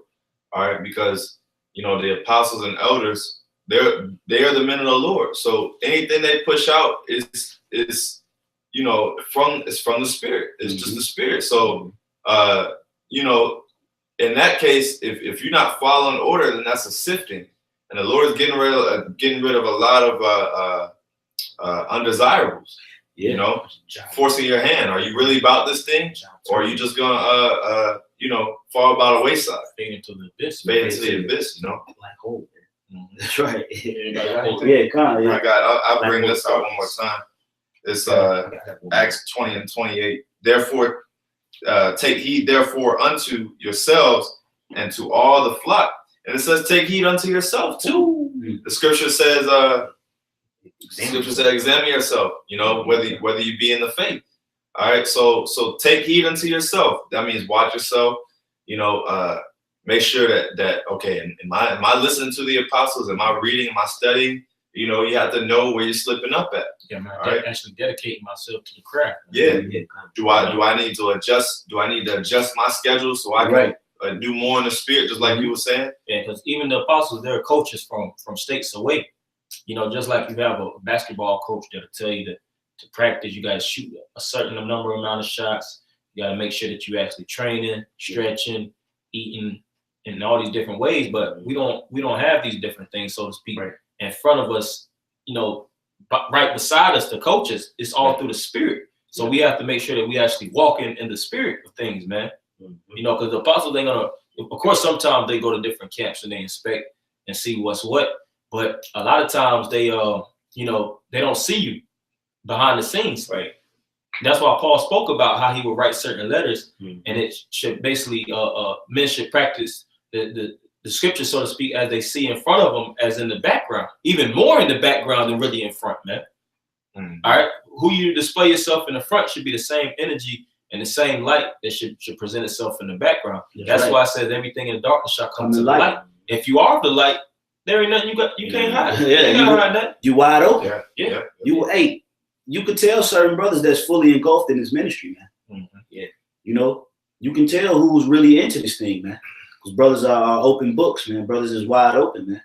All right, because you know the apostles and elders, they are the men of the Lord. So anything they push out is you know from the Spirit. It's just the Spirit. So you know, in that case, if you're not following order, then that's a sifting. And the Lord is getting rid of a lot of undesirables. Yeah. You know, forcing your hand. Are you really about this thing, or are you just gonna you know, fall by the wayside? Fade into the abyss. Fade into the abyss. You know, Black hole. That's right. Yeah, kind of. I got. I'll bring this out one more time. It's Acts 20 and 28. Therefore, take heed therefore unto yourselves and to all the flock. And it says, take heed unto yourself too. The scripture says, examine yourself, you know, whether you be in the faith. All right. So take heed unto yourself. That means watch yourself, you know, make sure that okay, am I listening to the apostles? Am I reading? Am I studying? You know, you have to know where you're slipping up at. Yeah, man. Actually dedicating myself to the craft. Yeah. Do I need to adjust? Do I need to adjust my schedule so I can do more in the spirit, just like you were saying? Yeah, because even the apostles, they're coaches from states away. You know, just like you have a basketball coach that'll tell you to practice, you got to shoot a certain amount of shots. You got to make sure that you actually training, stretching, eating, in all these different ways. But we don't have these different things, so to speak, in front of us. You know, right beside us, the coaches. It's all through the spirit. So we have to make sure that we actually walk in the spirit of things, man. You know, because the apostles ain't gonna. Of course, sometimes they go to different camps and they inspect and see what's what. But a lot of times they, you know, they don't see you behind the scenes, right? That's why Paul spoke about how he would write certain letters, and it should basically, men should practice the scripture, so to speak, as they see in front of them, as in the background, even more in the background than really in front, man. All right, who you display yourself in the front should be the same energy and the same light that should present itself in the background. That's why I said everything in the darkness shall come to the light. If you are the light, there ain't nothing you can't hide. You wide open. Yeah. You could tell certain brothers that's fully engulfed in this ministry, man. Yeah. You know, you can tell who's really into this thing, man. Because brothers are open books, man. Brothers is wide open, man.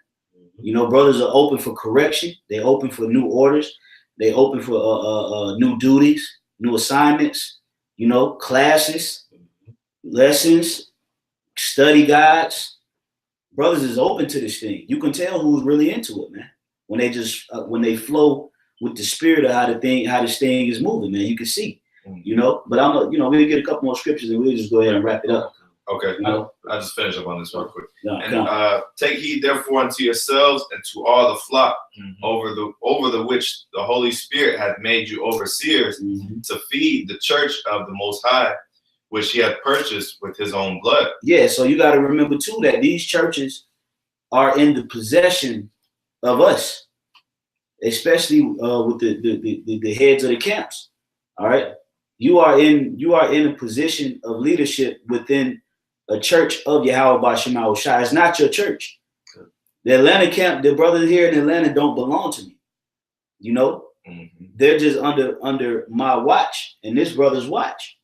You know, brothers are open for correction. They open for new orders. They open for new duties, new assignments. You know, classes, lessons, study guides. Brothers is open to this thing. You can tell who's really into it, man. when they just when they flow with the spirit of how this thing is moving, man. You can see, you know. But I'm, you know, we'll get a couple more scriptures and we'll just go ahead and wrap it up. Okay, You know? I'll just finish up on this real quick. Yeah, And take heed therefore unto yourselves and to all the flock over the which the Holy Spirit hath made you overseers to feed the church of the Most High, which he hath purchased with his own blood. Yeah, so you got to remember too that these churches are in the possession of us, especially with the heads of the camps. All right, you are in a position of leadership within a church of Yahweh Bashim Shai. It's not your church. The Atlanta camp, the brothers here in Atlanta don't belong to me. You know, they're just under my watch and this brother's watch.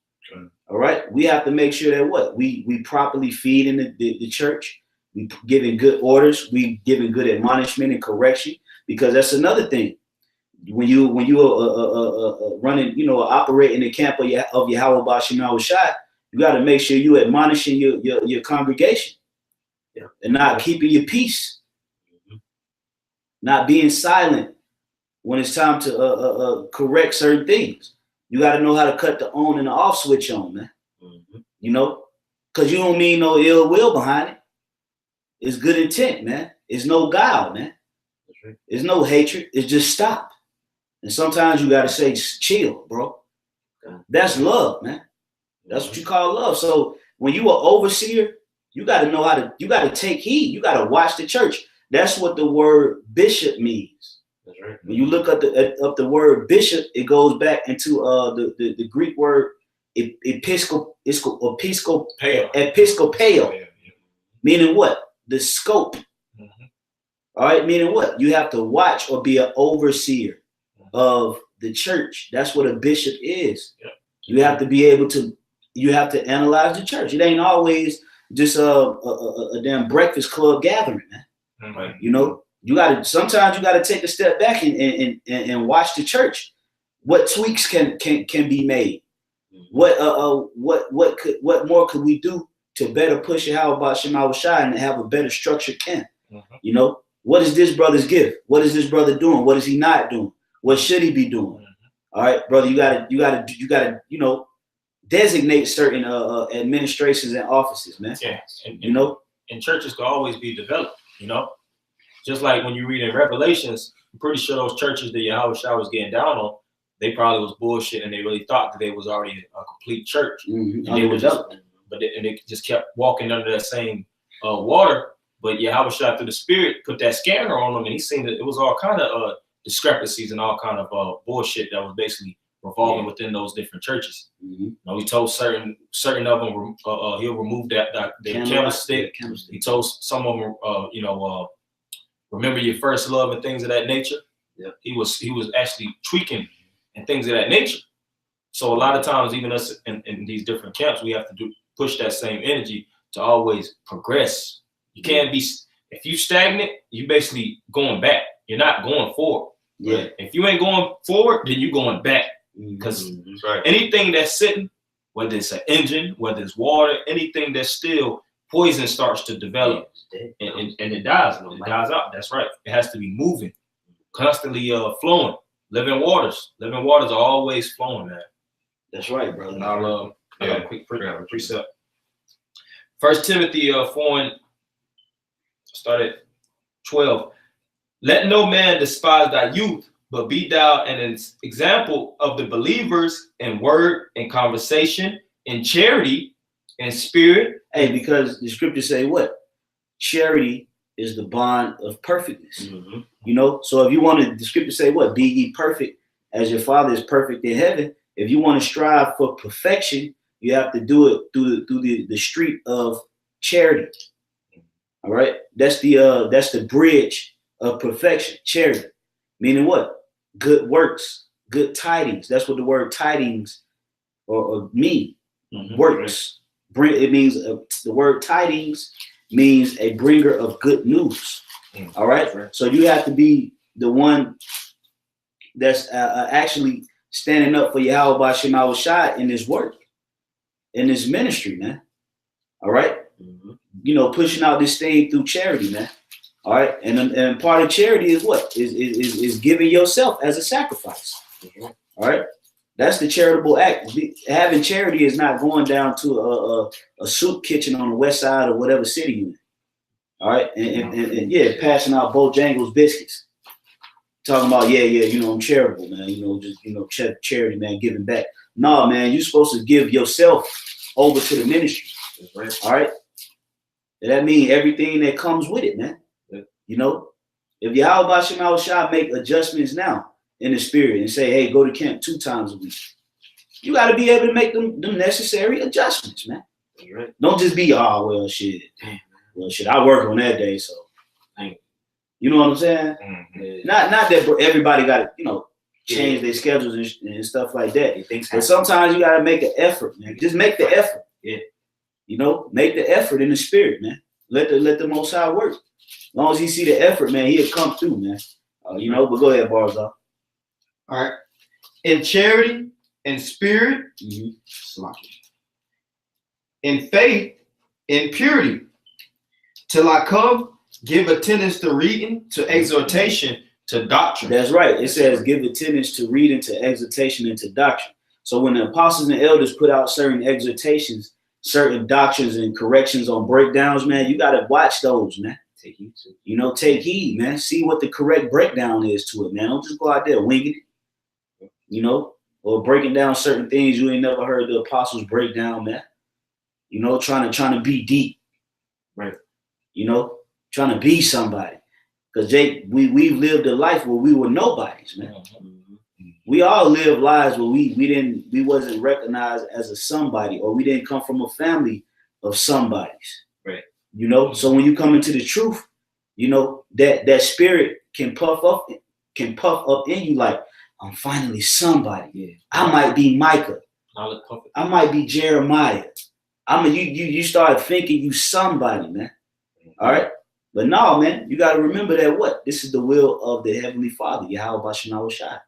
All right, we have to make sure that we properly feed in the church. We giving good orders. We giving good admonishment and correction, because that's another thing. When you running, you know, operating the camp of Yahweh Bashim Shai, you got to make sure you admonishing your congregation, and not keeping your peace, not being silent when it's time to correct certain things. You got to know how to cut the on and the off switch on, man. You know, because you don't mean no ill will behind it. It's good intent, man. It's no guile, man. It's no hatred. It's just stop. And sometimes you got to say, chill, bro. That's love, man. That's what you call love. So when you are overseer, you got to know how to, you got to take heed. You got to watch the church. That's what the word bishop means. That's right. When you look at the word bishop, it goes back into the Greek word episcopeo, meaning what? The scope. All right, meaning what? You have to watch or be an overseer of the church. That's what a bishop is. You have to be able to, you have to analyze the church. It ain't always just a damn breakfast club gathering, man. You know, sometimes you gotta take a step back and watch the church. What tweaks can be made? What more could we do to better push it? How about Shema Shai and have a better structured camp? You know, what is this brother's gift? What is this brother doing? What is he not doing? What should he be doing? All right, brother, you gotta, you know, designate certain administrations and offices, man. Yeah, you know, and churches can always be developed. You know, just like when you read in Revelations, I'm pretty sure those churches that Yahweh Shai was getting down on, they probably was bullshit, and they really thought that they was already a complete church, and they were just, and they just kept walking under that same water. But Yahweh Shai through the Spirit put that scanner on them, and he seen that it was all kind of discrepancies and all kind of bullshit that was basically revolving within those different churches. You know, he told certain of them he'll remove the candlestick. He told some of them, you know, remember your first love and things of that nature. He was actually tweaking and things of that nature. So a lot of times, even us in these different camps, we have to push that same energy to always progress. You can't be, if you stagnant, you basically going back. You're not going forward. Yeah. If you ain't going forward, then you're going back. Because anything that's sitting, whether it's an engine, whether it's water, anything that's still, poison starts to develop and it dies. It dies out. That's right. It has to be moving, constantly flowing. Living waters are always flowing, man. That's right, brother. And I'll a quick precept. 1 Timothy 4 and start at 12. Let no man despise thy youth, but be thou an example of the believers in word and conversation, in charity and spirit. Hey, because the scriptures say what? Charity is the bond of perfectness. You know, so if you want to, the scriptures say what? Be ye perfect as your Father is perfect in heaven. If you want to strive for perfection, you have to do it through the street of charity. All right, that's the bridge of perfection, charity. Meaning what? Good works, good tidings. That's what the word tidings or mean. Works. It means the word tidings means a bringer of good news. All right. So you have to be the one that's actually standing up for Yahweh Bashim Shai in this work, in this ministry, man. All right. You know, pushing out this thing through charity, man. All right, and part of charity is what is giving yourself as a sacrifice. All right, that's the charitable act. Having charity is not going down to a soup kitchen on the west side of whatever city you're in. All right, and yeah, passing out Bojangles biscuits, talking about I'm charitable, man. Just charity, man, giving back. No, man, you're supposed to give yourself over to the ministry. All right, and that means everything that comes with it, man. If Yahweh Shema Shah make adjustments now in the spirit and say, hey, go to camp 2 times a week, you got to be able to make them necessary adjustments, man. Right. Don't just be, well, shit, I work on that day, so you know what I'm saying? Mm-hmm. Not that everybody got to, change their schedules and stuff like that. But sometimes you got to make an effort, man. Just make the effort. Yeah. Make the effort in the spirit, man. Let the Most High work. As long as he see the effort, man, he'll come through, man. But go ahead, Barzal. All right. In charity, in spirit, in faith, in purity, till I come, give attendance to reading, to exhortation, to doctrine. That's right. It says give attendance to reading, to exhortation, and to doctrine. So when the apostles and elders put out certain exhortations, certain doctrines and corrections on breakdowns, man, you got to watch those, man. Take heed to. Take heed, man. See what the correct breakdown is to it, man. Don't just go out there winging it, or breaking down certain things you ain't never heard the apostles break down, man. Trying to be deep, right? Trying to be somebody. Because Jake, we've lived a life where we were nobodies, man. Mm-hmm. We all live lives where we wasn't recognized as a somebody, or we didn't come from a family of somebodies. Right. So when you come into the truth, that spirit can puff up in you like, I'm finally somebody. Yeah. I might be Micah. I might be Jeremiah. You start thinking you somebody, man. All right. But no, man, you got to remember that this is the will of the Heavenly Father, Yahweh Shema Shai.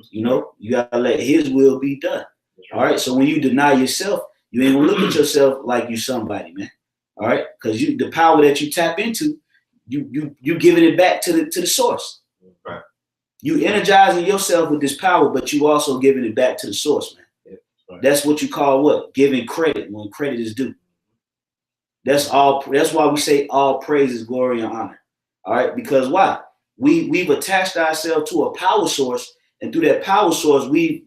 You got to let his will be done. All right. So when you deny yourself, you ain't gonna look at yourself like you somebody, man. All right, because the power that you tap into, you giving it back to the source. Right. You energizing yourself with this power, but you also giving it back to the source, man. Yeah. Right. That's what you call giving credit when credit is due. That's all. That's why we say all praise is glory and honor. All right, because why? We've attached ourselves to a power source, and through that power source, we've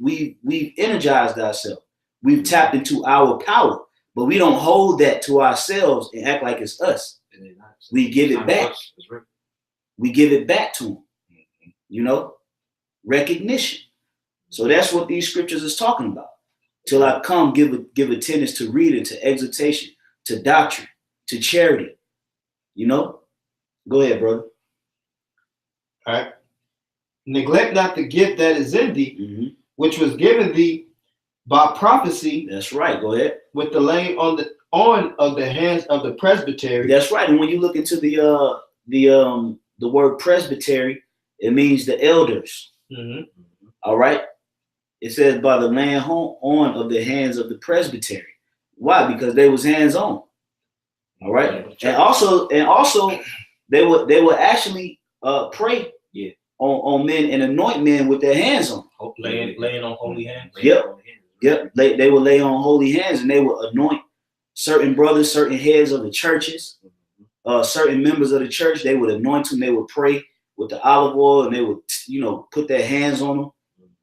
energized ourselves. We've tapped into our power. But we don't hold that to ourselves and act like it's us. We give it back. We give it back to them. Recognition. So that's what these scriptures is talking about. Till I come, give attendance to reading, to exhortation, to doctrine, to charity. Go ahead, brother. All right. Neglect not the gift that is in thee, which was given thee by prophecy. That's right. Go ahead. With the laying on of the hands of the presbytery. That's right. And when you look into the word presbytery, it means the elders. All right. It says by the laying on of the hands of the presbytery. Why? Because they was hands on. All right. And also they would actually pray on men and anoint men with their hands on. Laying on holy hands. Yep. They would lay on holy hands and they would anoint certain brothers, certain heads of the churches, certain members of the church. They would anoint them. They would pray with the olive oil and they would, put their hands on them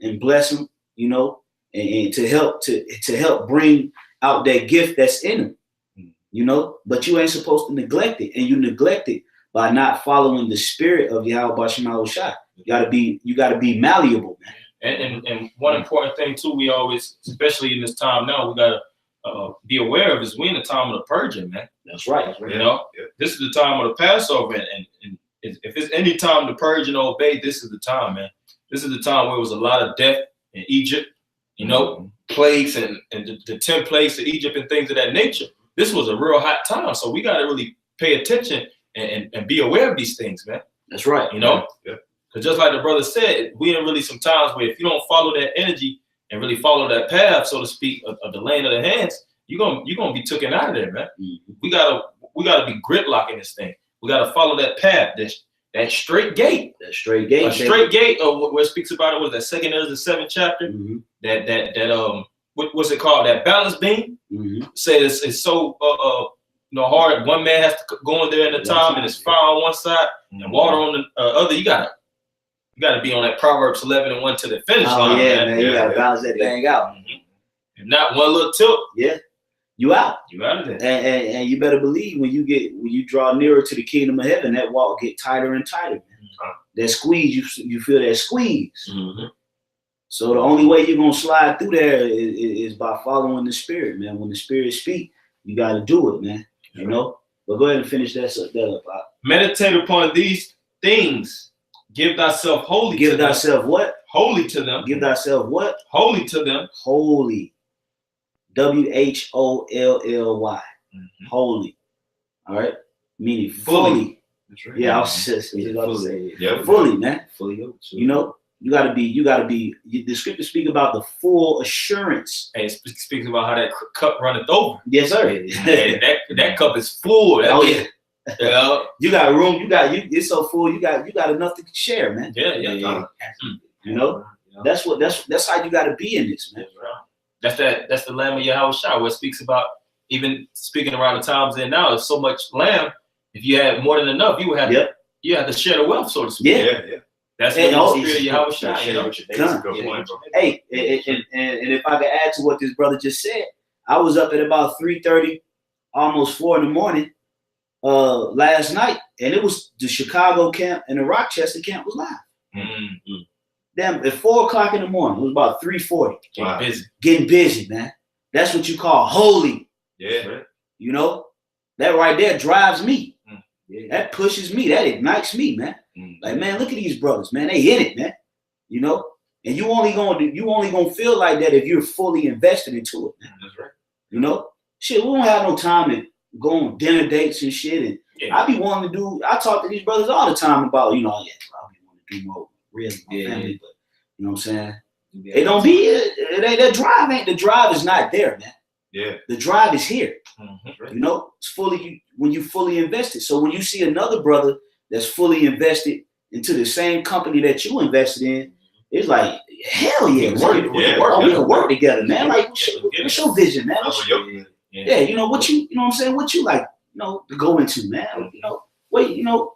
and bless them, and to help bring out that gift that's in them, but you ain't supposed to neglect it, and you neglect it by not following the spirit of Yahweh Shema Shai. You gotta be malleable, man. And one important thing too, we always, especially in this time now, we gotta be aware of is we in the time of the purging, man. That's right. This is the time of the Passover, and if it's any time to purge and obey, this is the time, man. This is the time where it was a lot of death in Egypt, plagues and the 10 plagues to Egypt and things of that nature. This was a real hot time, so we gotta really pay attention and be aware of these things, man. That's right. Because just like the brother said, we in really some times where if you don't follow that energy and really follow that path, so to speak, of the laying of the hands, you're gonna be taken out of there, man. We gotta be grit locking this thing. We got to follow that path. That straight gate. That straight gate. A straight gate. Where it speaks about it was that 2 Ezra 7th chapter. Mm-hmm. That what's it called? That balance beam. Mm-hmm. Said it's so hard. One man has to go in there in the time, and it's fire on one side and water on the other. You gotta be on that Proverbs 11:1 to the finish line. Yeah, man. You gotta balance that thing out. If not one little tilt, you out. You out of there. And you better believe when you draw nearer to the kingdom of heaven, that walk get tighter and tighter. Mm-hmm. That squeeze, you feel that squeeze. Mm-hmm. So the only way you're gonna slide through there is by following the Spirit, man. When the Spirit speak, you got to do it, man. You know. But go ahead and finish that up. Meditate upon these things. Give thyself wholly. Give to them. thyself what? Holy to them. Give thyself what? Holy to them. Holy. WHOLLY. Mm-hmm. Holy. All right. Meaning fully. That's right. Yeah, I was just about to say it. Yeah. Fully, man. Fully. You know, you gotta be. The scripture speak about the full assurance. And it speaks about how that cup runneth over. Yes, sir. And that cup is full. Oh yeah. Yeah. You got room. It's so full. You got enough to share, man. Yeah. You know, that's how you got to be in this, man. That's the Lamb of Yahushua, where it speaks about, even speaking around the times and now, there's so much lamb. If you had more than enough, you would have you have to share the wealth, so to speak. Yeah. That's And the spirit of Yahushua. You know? Hey, and if I could add to what this brother just said, I was up at about 3:30, almost 4 in the morning, last night, and it was the Chicago camp and the Rochester camp was live. Mm-hmm. Damn, at 4 o'clock in the morning, it was about 3:40. Getting busy, man. That's what you call holy. Yeah. You know, that right there drives me. Yeah. That pushes me. That ignites me, man. Like, man, look at these brothers, man. They in it, man. You know, and you only gonna feel like that if you're fully invested into it, man. That's right. You know, shit, we don't have no time to go on dinner dates and shit. And I be wanting to do. I talk to these brothers all the time about, you know, I be wanting to do more real family, but you know what I'm saying. It don't be the drive is not there, man. Yeah. The drive is here. Mm-hmm. You know, it's when you fully invested. So when you see another brother that's fully invested into the same company that you invested in, it's like, hell yeah, we can work together, man. Like, what's your vision, man? Yeah, you know what you know what I'm saying? What you like, you know, to go into, man. You know,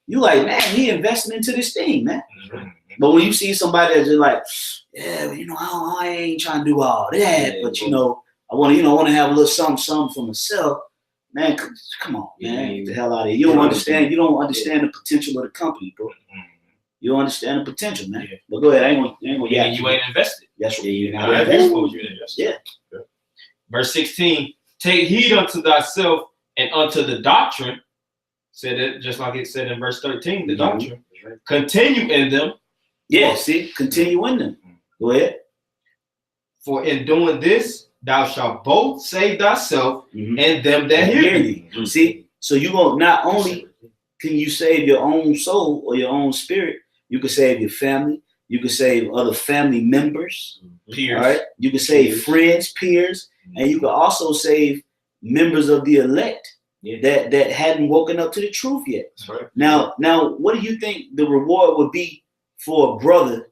you like, man, he investing into this thing, man. Mm-hmm. But when you see somebody that's just like, yeah, you know, I ain't trying to do all that, but you know, I want to have a little something for myself. Man, come on, man, get the hell out of here. You don't understand the potential of the company, bro. You don't understand the potential, man. Yeah. But go ahead, I ain't gonna you ain't invested. That's right. You're not invested. Yeah. Verse 16, take heed unto thyself and unto the doctrine. Said it just like it said in verse 13, the doctrine. Continue in them. Yeah, see, continue in them. Go ahead. For in doing this, thou shalt both save thyself and them that hear thee. See, so you gonna not only can you save your own soul or your own spirit, you can save your family, you can save other family members, peers. All right, you can save friends, peers, and you can also save members of the elect that hadn't woken up to the truth yet. That's right. Now, what do you think the reward would be for a brother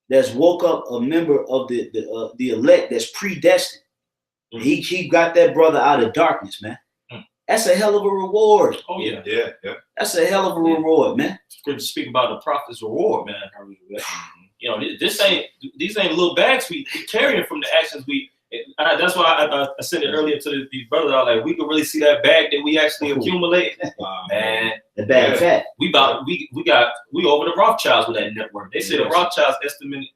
that's woke up, a member of the elect that's predestined? He got that brother out of darkness, man. That's a hell of a reward. Oh yeah. That's a hell of a reward, man. Scripture speak about the prophet's reward, man. You know, these ain't little bags we carrying from the actions we. That's why I said it earlier to these brothers. I was like, we could really see that bag that we actually accumulate. Man, the bag fat. We over the Rothschilds with that network. They say the Rothschilds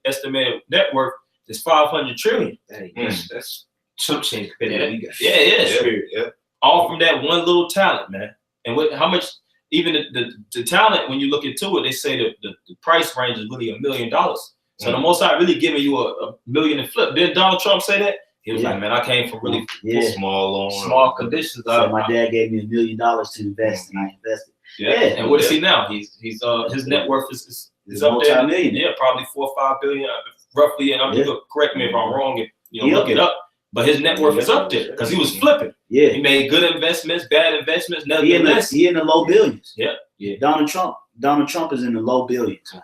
estimated net worth is 500 trillion. That's chump change. Yeah. All from that one little talent, man. And how much? Even the talent, when you look into it, they say the price range is really $1 million. So the Most High really giving you a million and flip. Didn't Donald Trump say that? He was like, man, I came from really small conditions. So my dad gave me $1 million to invest, and I invested. And what is he now? He's his net worth is up there. Yeah, probably $4 or $5 billion, roughly. And correct me if I'm wrong. If look it up. but his net worth is up there because he was flipping. Yeah. He made good investments, bad investments, He in nevertheless. the low billions. Yeah. Donald Trump is in the low billions.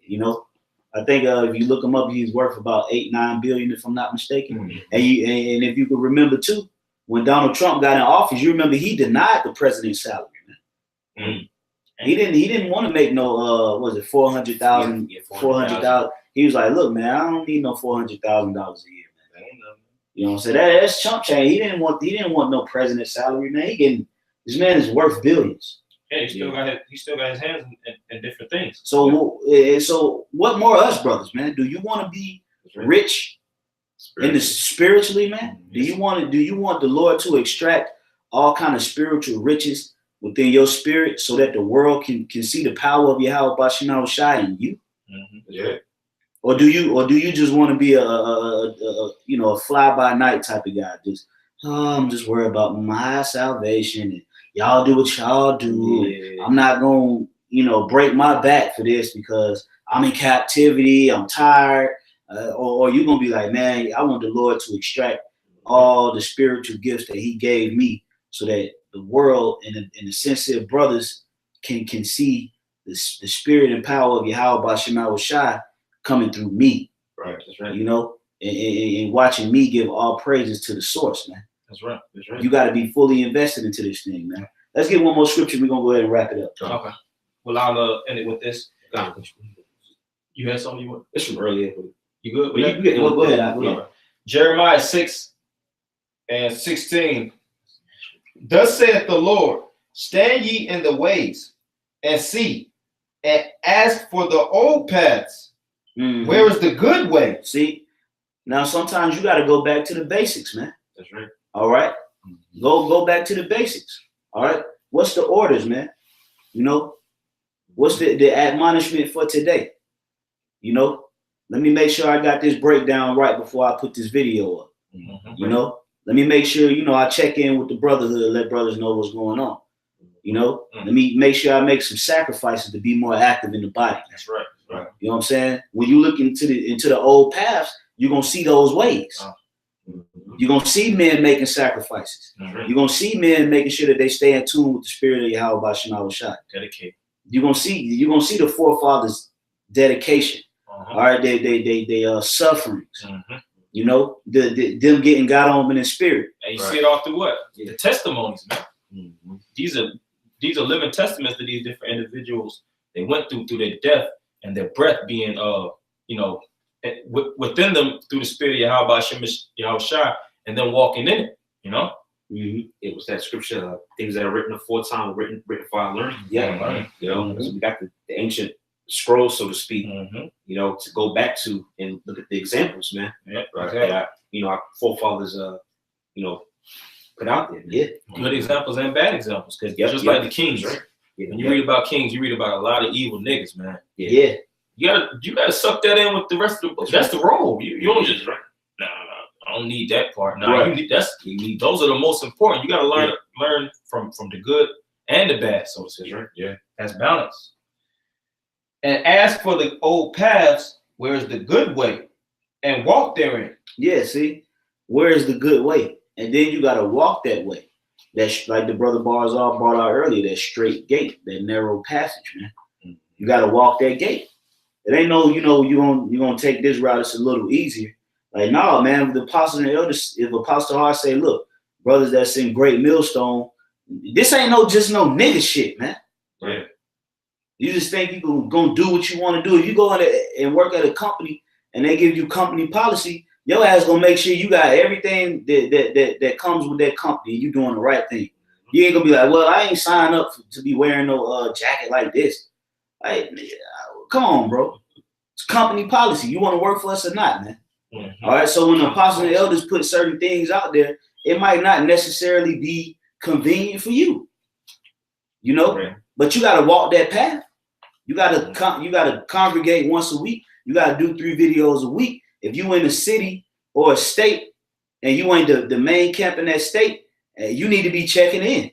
You know, I think if you look him up, he's worth about 8-9 billion, if I'm not mistaken. Mhm. And if you could remember too, when Donald Trump got in office, you remember he denied the president's salary, man. Mhm. He didn't want to make no was it 400,000, Yeah, 400,000. He was like, look, man, I don't need no $400,000 a year, man. You know what I'm saying? That's chump change. He didn't want no president's salary, man. This man is worth billions. Yeah, he still got his hands in different things. So what more us brothers, man? Do you want to be rich in the spiritually, man? Do you want the Lord to extract all kind of spiritual riches within your spirit so that the world can see the power of Yahweh Bashina Shai in you? Mm-hmm. Yeah. Or do you just want to be a fly by night type of guy? I'm just worried about my salvation and y'all do what y'all do. Yeah. I'm not gonna break my back for this because I'm in captivity. I'm tired. Or you're gonna be like, man, I want the Lord to extract all the spiritual gifts that He gave me, so that the world and the sensitive brothers can see the spirit and power of Yahweh Bashima Shai coming through me. Right. That's right. And watching me give all praises to the source, man. That's right. That's right. You got to be fully invested into this thing, man. Let's get one more scripture. We're gonna go ahead and wrap it up. Okay. Well, I'll end it with this. You had something you want? It's from earlier. You good? But you get Go ahead. All right. Jeremiah 6:16. Thus saith the Lord, stand ye in the ways and see, and ask for the old paths. Mhm. Where is the good way? See, now sometimes you got to go back to the basics, man. That's right. All right, go back to the basics. All right, what's the orders, man? What's the admonishment for today? Let me make sure I got this breakdown right before I put this video up. Mm-hmm. Let me make sure I check in with the brotherhood, let brothers know what's going on. Let me make sure I make some sacrifices to be more active in the body. That's right. That's right. You know what I'm saying? When you look into the old paths, you're gonna see those ways. You're gonna see men making sacrifices. That's right. You're gonna see men making sure that they stay in tune with the spirit of Yahweh Bashina Shai. Dedicate. You're gonna see the forefathers' dedication. All right, they sufferings. Mm-hmm. Them getting God on in the spirit. And you Right. see it all through what? Yeah. The testimonies, man. Mm-hmm. These are living testaments to these different individuals. They went through their death and their breath being within them through the spirit of Yahweh Yahweh Shai, and then walking in it. Mm-hmm. It was that scripture, things that are written aforetime were written for our learning. Yeah. Right. So we got the ancient scrolls, so to speak, Mm-hmm. to go back to and look at the examples, man. Yeah. Right. That our forefathers, put out there. Yeah. Good examples and bad examples, because Yep, just yep. like the kings, right? Yeah. When you read about kings, you read about a lot of evil niggas, man. Yeah. You gotta suck that in with the rest of the. That's the role. You don't just no. I don't need that part. No, Right. you need those are the most important. You gotta learn from the good and the bad. So it's right. Yeah. That's balance. And ask for the old paths. Where is the good way? And walk therein. Yeah, see, where is the good way? And then you got to walk that way. That's like the brother Barzal brought out earlier, that straight gate, that narrow passage, man. You got to walk that gate. It ain't no, you're going to take this route. It's a little easier. Like, no, man, the apostles and elders, if Apostle Hart say, look, brothers that's in Great Millstone, this ain't just no nigga shit, man. Right. You just think you gonna do what you want to do. If you go in and work at a company and they give you company policy, your ass gonna make sure you got everything that comes with that company. You doing the right thing. You ain't gonna be like, well, I ain't signed up to be wearing no jacket like this. Like, come on, bro. It's company policy. You want to work for us or not, man? Mm-hmm. All right. So when the apostles and elders put certain things out there, it might not necessarily be convenient for you. Right. But you got to walk that path. You got to congregate once a week. You got to do 3 videos a week. If you in a city or a state and you ain't the main camp in that state, you need to be checking in.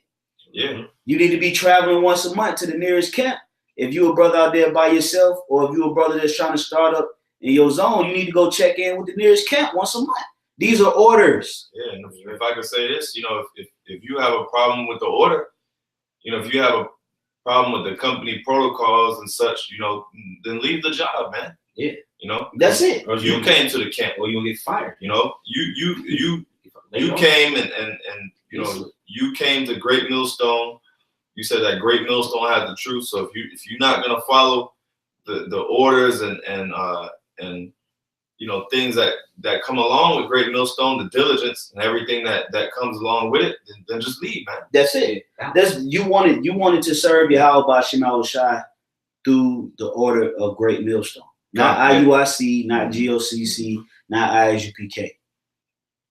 Yeah. You need to be traveling once a month to the nearest camp. If you a brother out there by yourself, or if you a brother that's trying to start up in your zone, you need to go check in with the nearest camp once a month. These are orders. Yeah, and if I could say this, you know, if you have a problem with the order, you know, if you have a problem with the company protocols and such, you know, then leave the job, man. Yeah. You know, That's it. Or you came to the camp. or you'll get fired. You know, you came and you know, you came to Great Millstone. You said that Great Millstone had the truth. So if you're not gonna follow the orders and you know, things that come along with Great Millstone, the diligence and everything that comes along with it, then just leave, man. That's it. That's you wanted to serve Yahweh Shema Shai through the order of Great Millstone. Not IUIC, not GOCC, not ISUPK.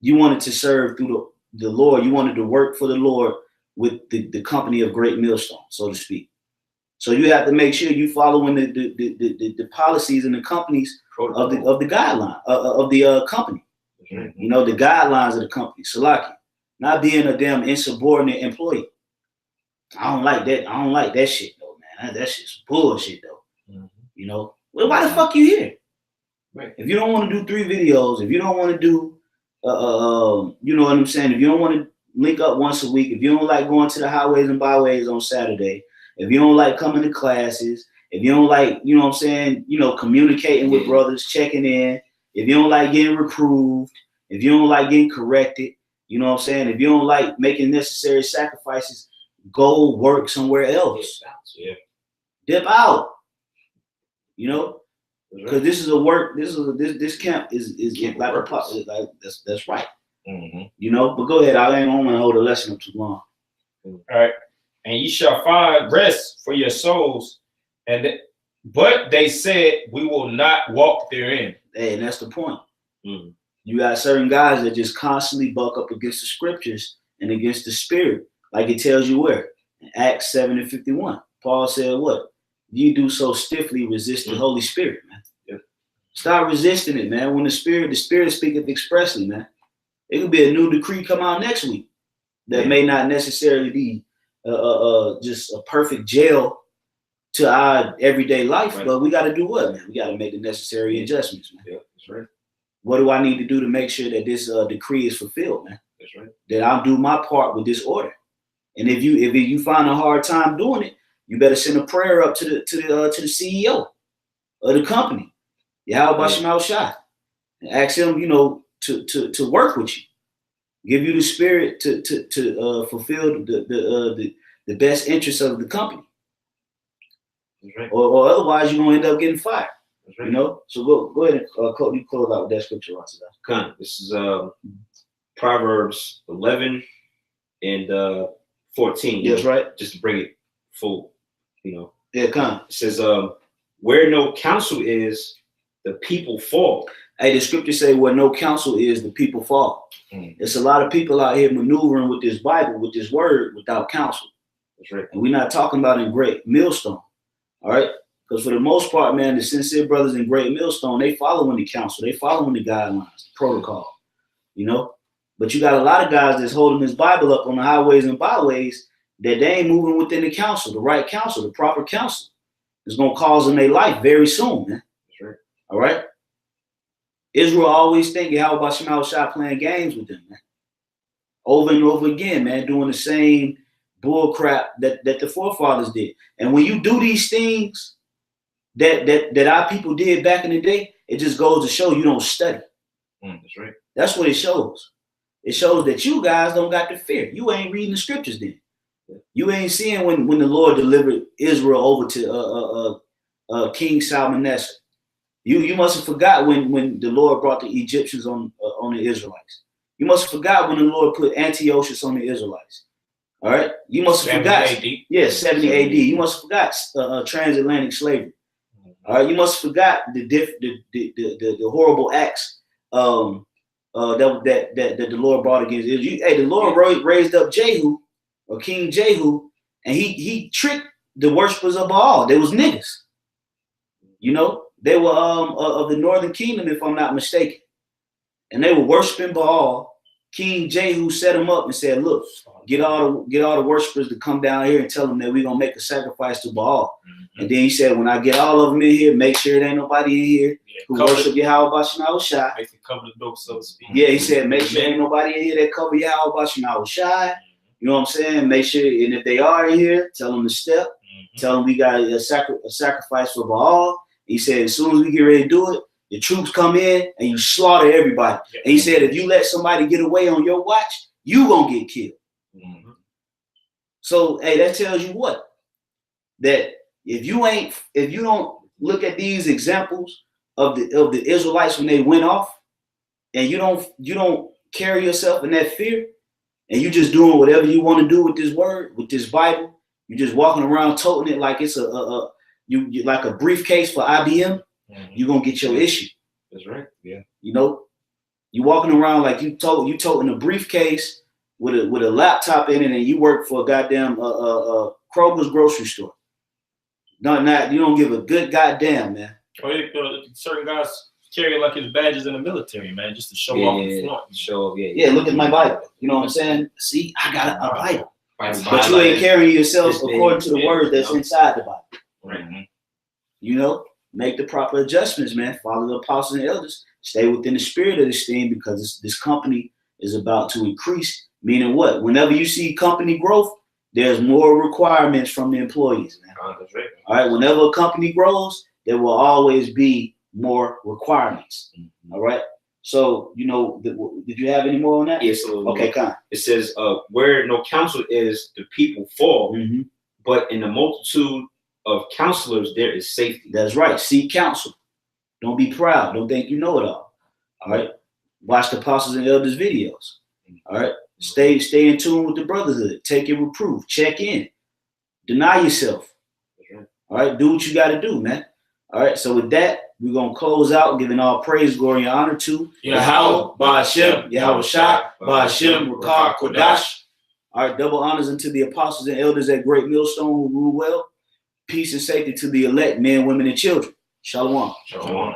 You wanted to serve through the Lord. You wanted to work for the Lord with the company of Great Millstone, so to speak. So you have to make sure you following the policies and the companies of the guideline of the company. Mhm. You know, the guidelines of the company. Salaki, not being a damn insubordinate employee. I don't like that. I don't like that shit though, man. That shit's bullshit though. Mhm. You know, well, why the fuck you here? Right. If you don't want to do 3 videos, if you don't want to do, you know what I'm saying? If you don't want to link up once a week, if you don't like going to the highways and byways on Saturday, if you don't like coming to classes, if you don't like, you know what I'm saying, you know, communicating with brothers, checking in, if you don't like getting reproved, if you don't like getting corrected, you know what I'm saying? If you don't like making necessary sacrifices, go work somewhere else. Yeah. Dip out. You know, because this is a work. This camp is like a pop. Like that's right. Mm-hmm. You know, but go ahead. I ain't want to hold the lesson up too long. All right. And ye shall find rest for your souls. But they said, we will not walk therein. Hey, and that's the point. Mm. You got certain guys that just constantly buck up against the scriptures and against the spirit, like it tells you where. In Acts 7:51, Paul said, "What you do so stiffly resist the Holy Spirit, man. Yeah. Stop resisting it, man. When the Spirit speaketh expressly, man. It could be a new decree come out next week that may not necessarily be just a perfect jail to our everyday life, Right. but we got to do what, man? We got to make the necessary adjustments, man. Yeah, that's right. What do I need to do to make sure that this decree is fulfilled, man? That's right. That I'll do my part with this order. And if you find a hard time doing it, you better send a prayer up to the CEO of the company, Yahweh Shema Shai, and ask him, you know, to work with you, give you the spirit to fulfill the best interests of the company. That's right. Or otherwise you're gonna end up getting fired. That's right. You know. So go ahead and you close out with that scripture, Con, this is Proverbs 11 and 14. Yes, right. Just to bring it full, you know. Yeah, come. It says, where no counsel is, the people fall. Hey, the scripture say where no counsel is, the people fall. Mm. There's a lot of people out here maneuvering with this Bible, with this word, without counsel. That's right. And we're not talking about in Great Millstone. All right. Because for the most part, man, the sincere brothers in Great Millstone, they following the counsel, they following the guidelines, the protocol, you know. But you got a lot of guys that's holding this Bible up on the highways and byways that they ain't moving within the counsel, the right counsel, the proper counsel. It's gonna cause them their life very soon, man. That's right. All right. Israel always thinking, how about Shema Shai playing games with them, man? Over and over again, man, doing the same bull crap that the forefathers did. And when you do these things that our people did back in the day, it just goes to show you don't study. That's right. That's what it shows. It shows that you guys don't got the fear. You ain't reading the scriptures then. You ain't seeing when the Lord delivered Israel over to King Salmanassar. You must have forgot when the Lord brought the Egyptians on the Israelites. You must have forgot when the Lord put Antiochus on the Israelites. All right, you must have forgot. 70 AD. Yeah, 70 AD. You must have forgot transatlantic slavery. All right, you must have forgot the horrible acts that the Lord brought against Israel. Hey, the Lord raised up Jehu, or King Jehu, and he tricked the worshipers of Baal. They was niggas. You know, they were of the northern kingdom, if I'm not mistaken, and they were worshiping Baal. King Jehu set them up and said, "Look, get all the worshipers to come down here and tell them that we're gonna make a sacrifice to Baal. And then he said, when I get all of them in here, make sure there ain't nobody in here who worship Yahweh Bashim Shai. Make it cover the dope, so to speak. Yeah, he said, make sure there ain't nobody in here that cover Yahweh Bashim Shai. You know what I'm saying? Make sure, and if they are in here, tell them to step. Tell them we got a sacrifice for Baal. He said, as soon as we get ready to do it, the troops come in and you slaughter everybody. And he said, if you let somebody get away on your watch, you gonna get killed. So, hey, that tells you what? That if you don't look at these examples of the Israelites when they went off, and you don't carry yourself in that fear, and you just doing whatever you want to do with this word, with this Bible, you're just walking around toting it like it's you like a briefcase for IBM, you're gonna get your issue. That's right. Yeah. You know, you walking around like you toting a briefcase with a laptop in it, and you work for a goddamn Kroger's grocery store. Not you don't give a good goddamn, man. Certain guys carry like his badges in the military, man, just to show off the front. Show off, Yeah, look at my Bible. You know what I'm saying? See, I got a Bible. Right. But you ain't carrying yourself according to the word that's inside the Bible. Right. You know, make the proper adjustments, man. Follow the apostles and elders. Stay within the spirit of this thing, because this company is about to increase. Meaning what? Whenever you see company growth, there's more requirements from the employees, man. That's right. All right. Whenever a company grows, there will always be more requirements. All right. So, you know, did you have any more on that? Yeah, so Okay, kind. it says, where no counsel is, the people fall, but in the multitude of counselors, there is safety. That's right. Seek counsel. Don't be proud. Don't think you know it all. All right. Watch the apostles and elders videos. All right. Stay in tune with the brotherhood. Take your reproof. Check in. Deny yourself. All right. Do what you got to do, man. All right. So with that, we're going to close out giving all praise, glory, and honor to Yahweh, Ba'ashem, Yahweh Shai, Ba'ashem, Rakar, Kodash. All right. Double honors unto the apostles and elders at Great Millstone who rule well. Peace and safety to the elect, men, women, and children. Shalom. Shalom.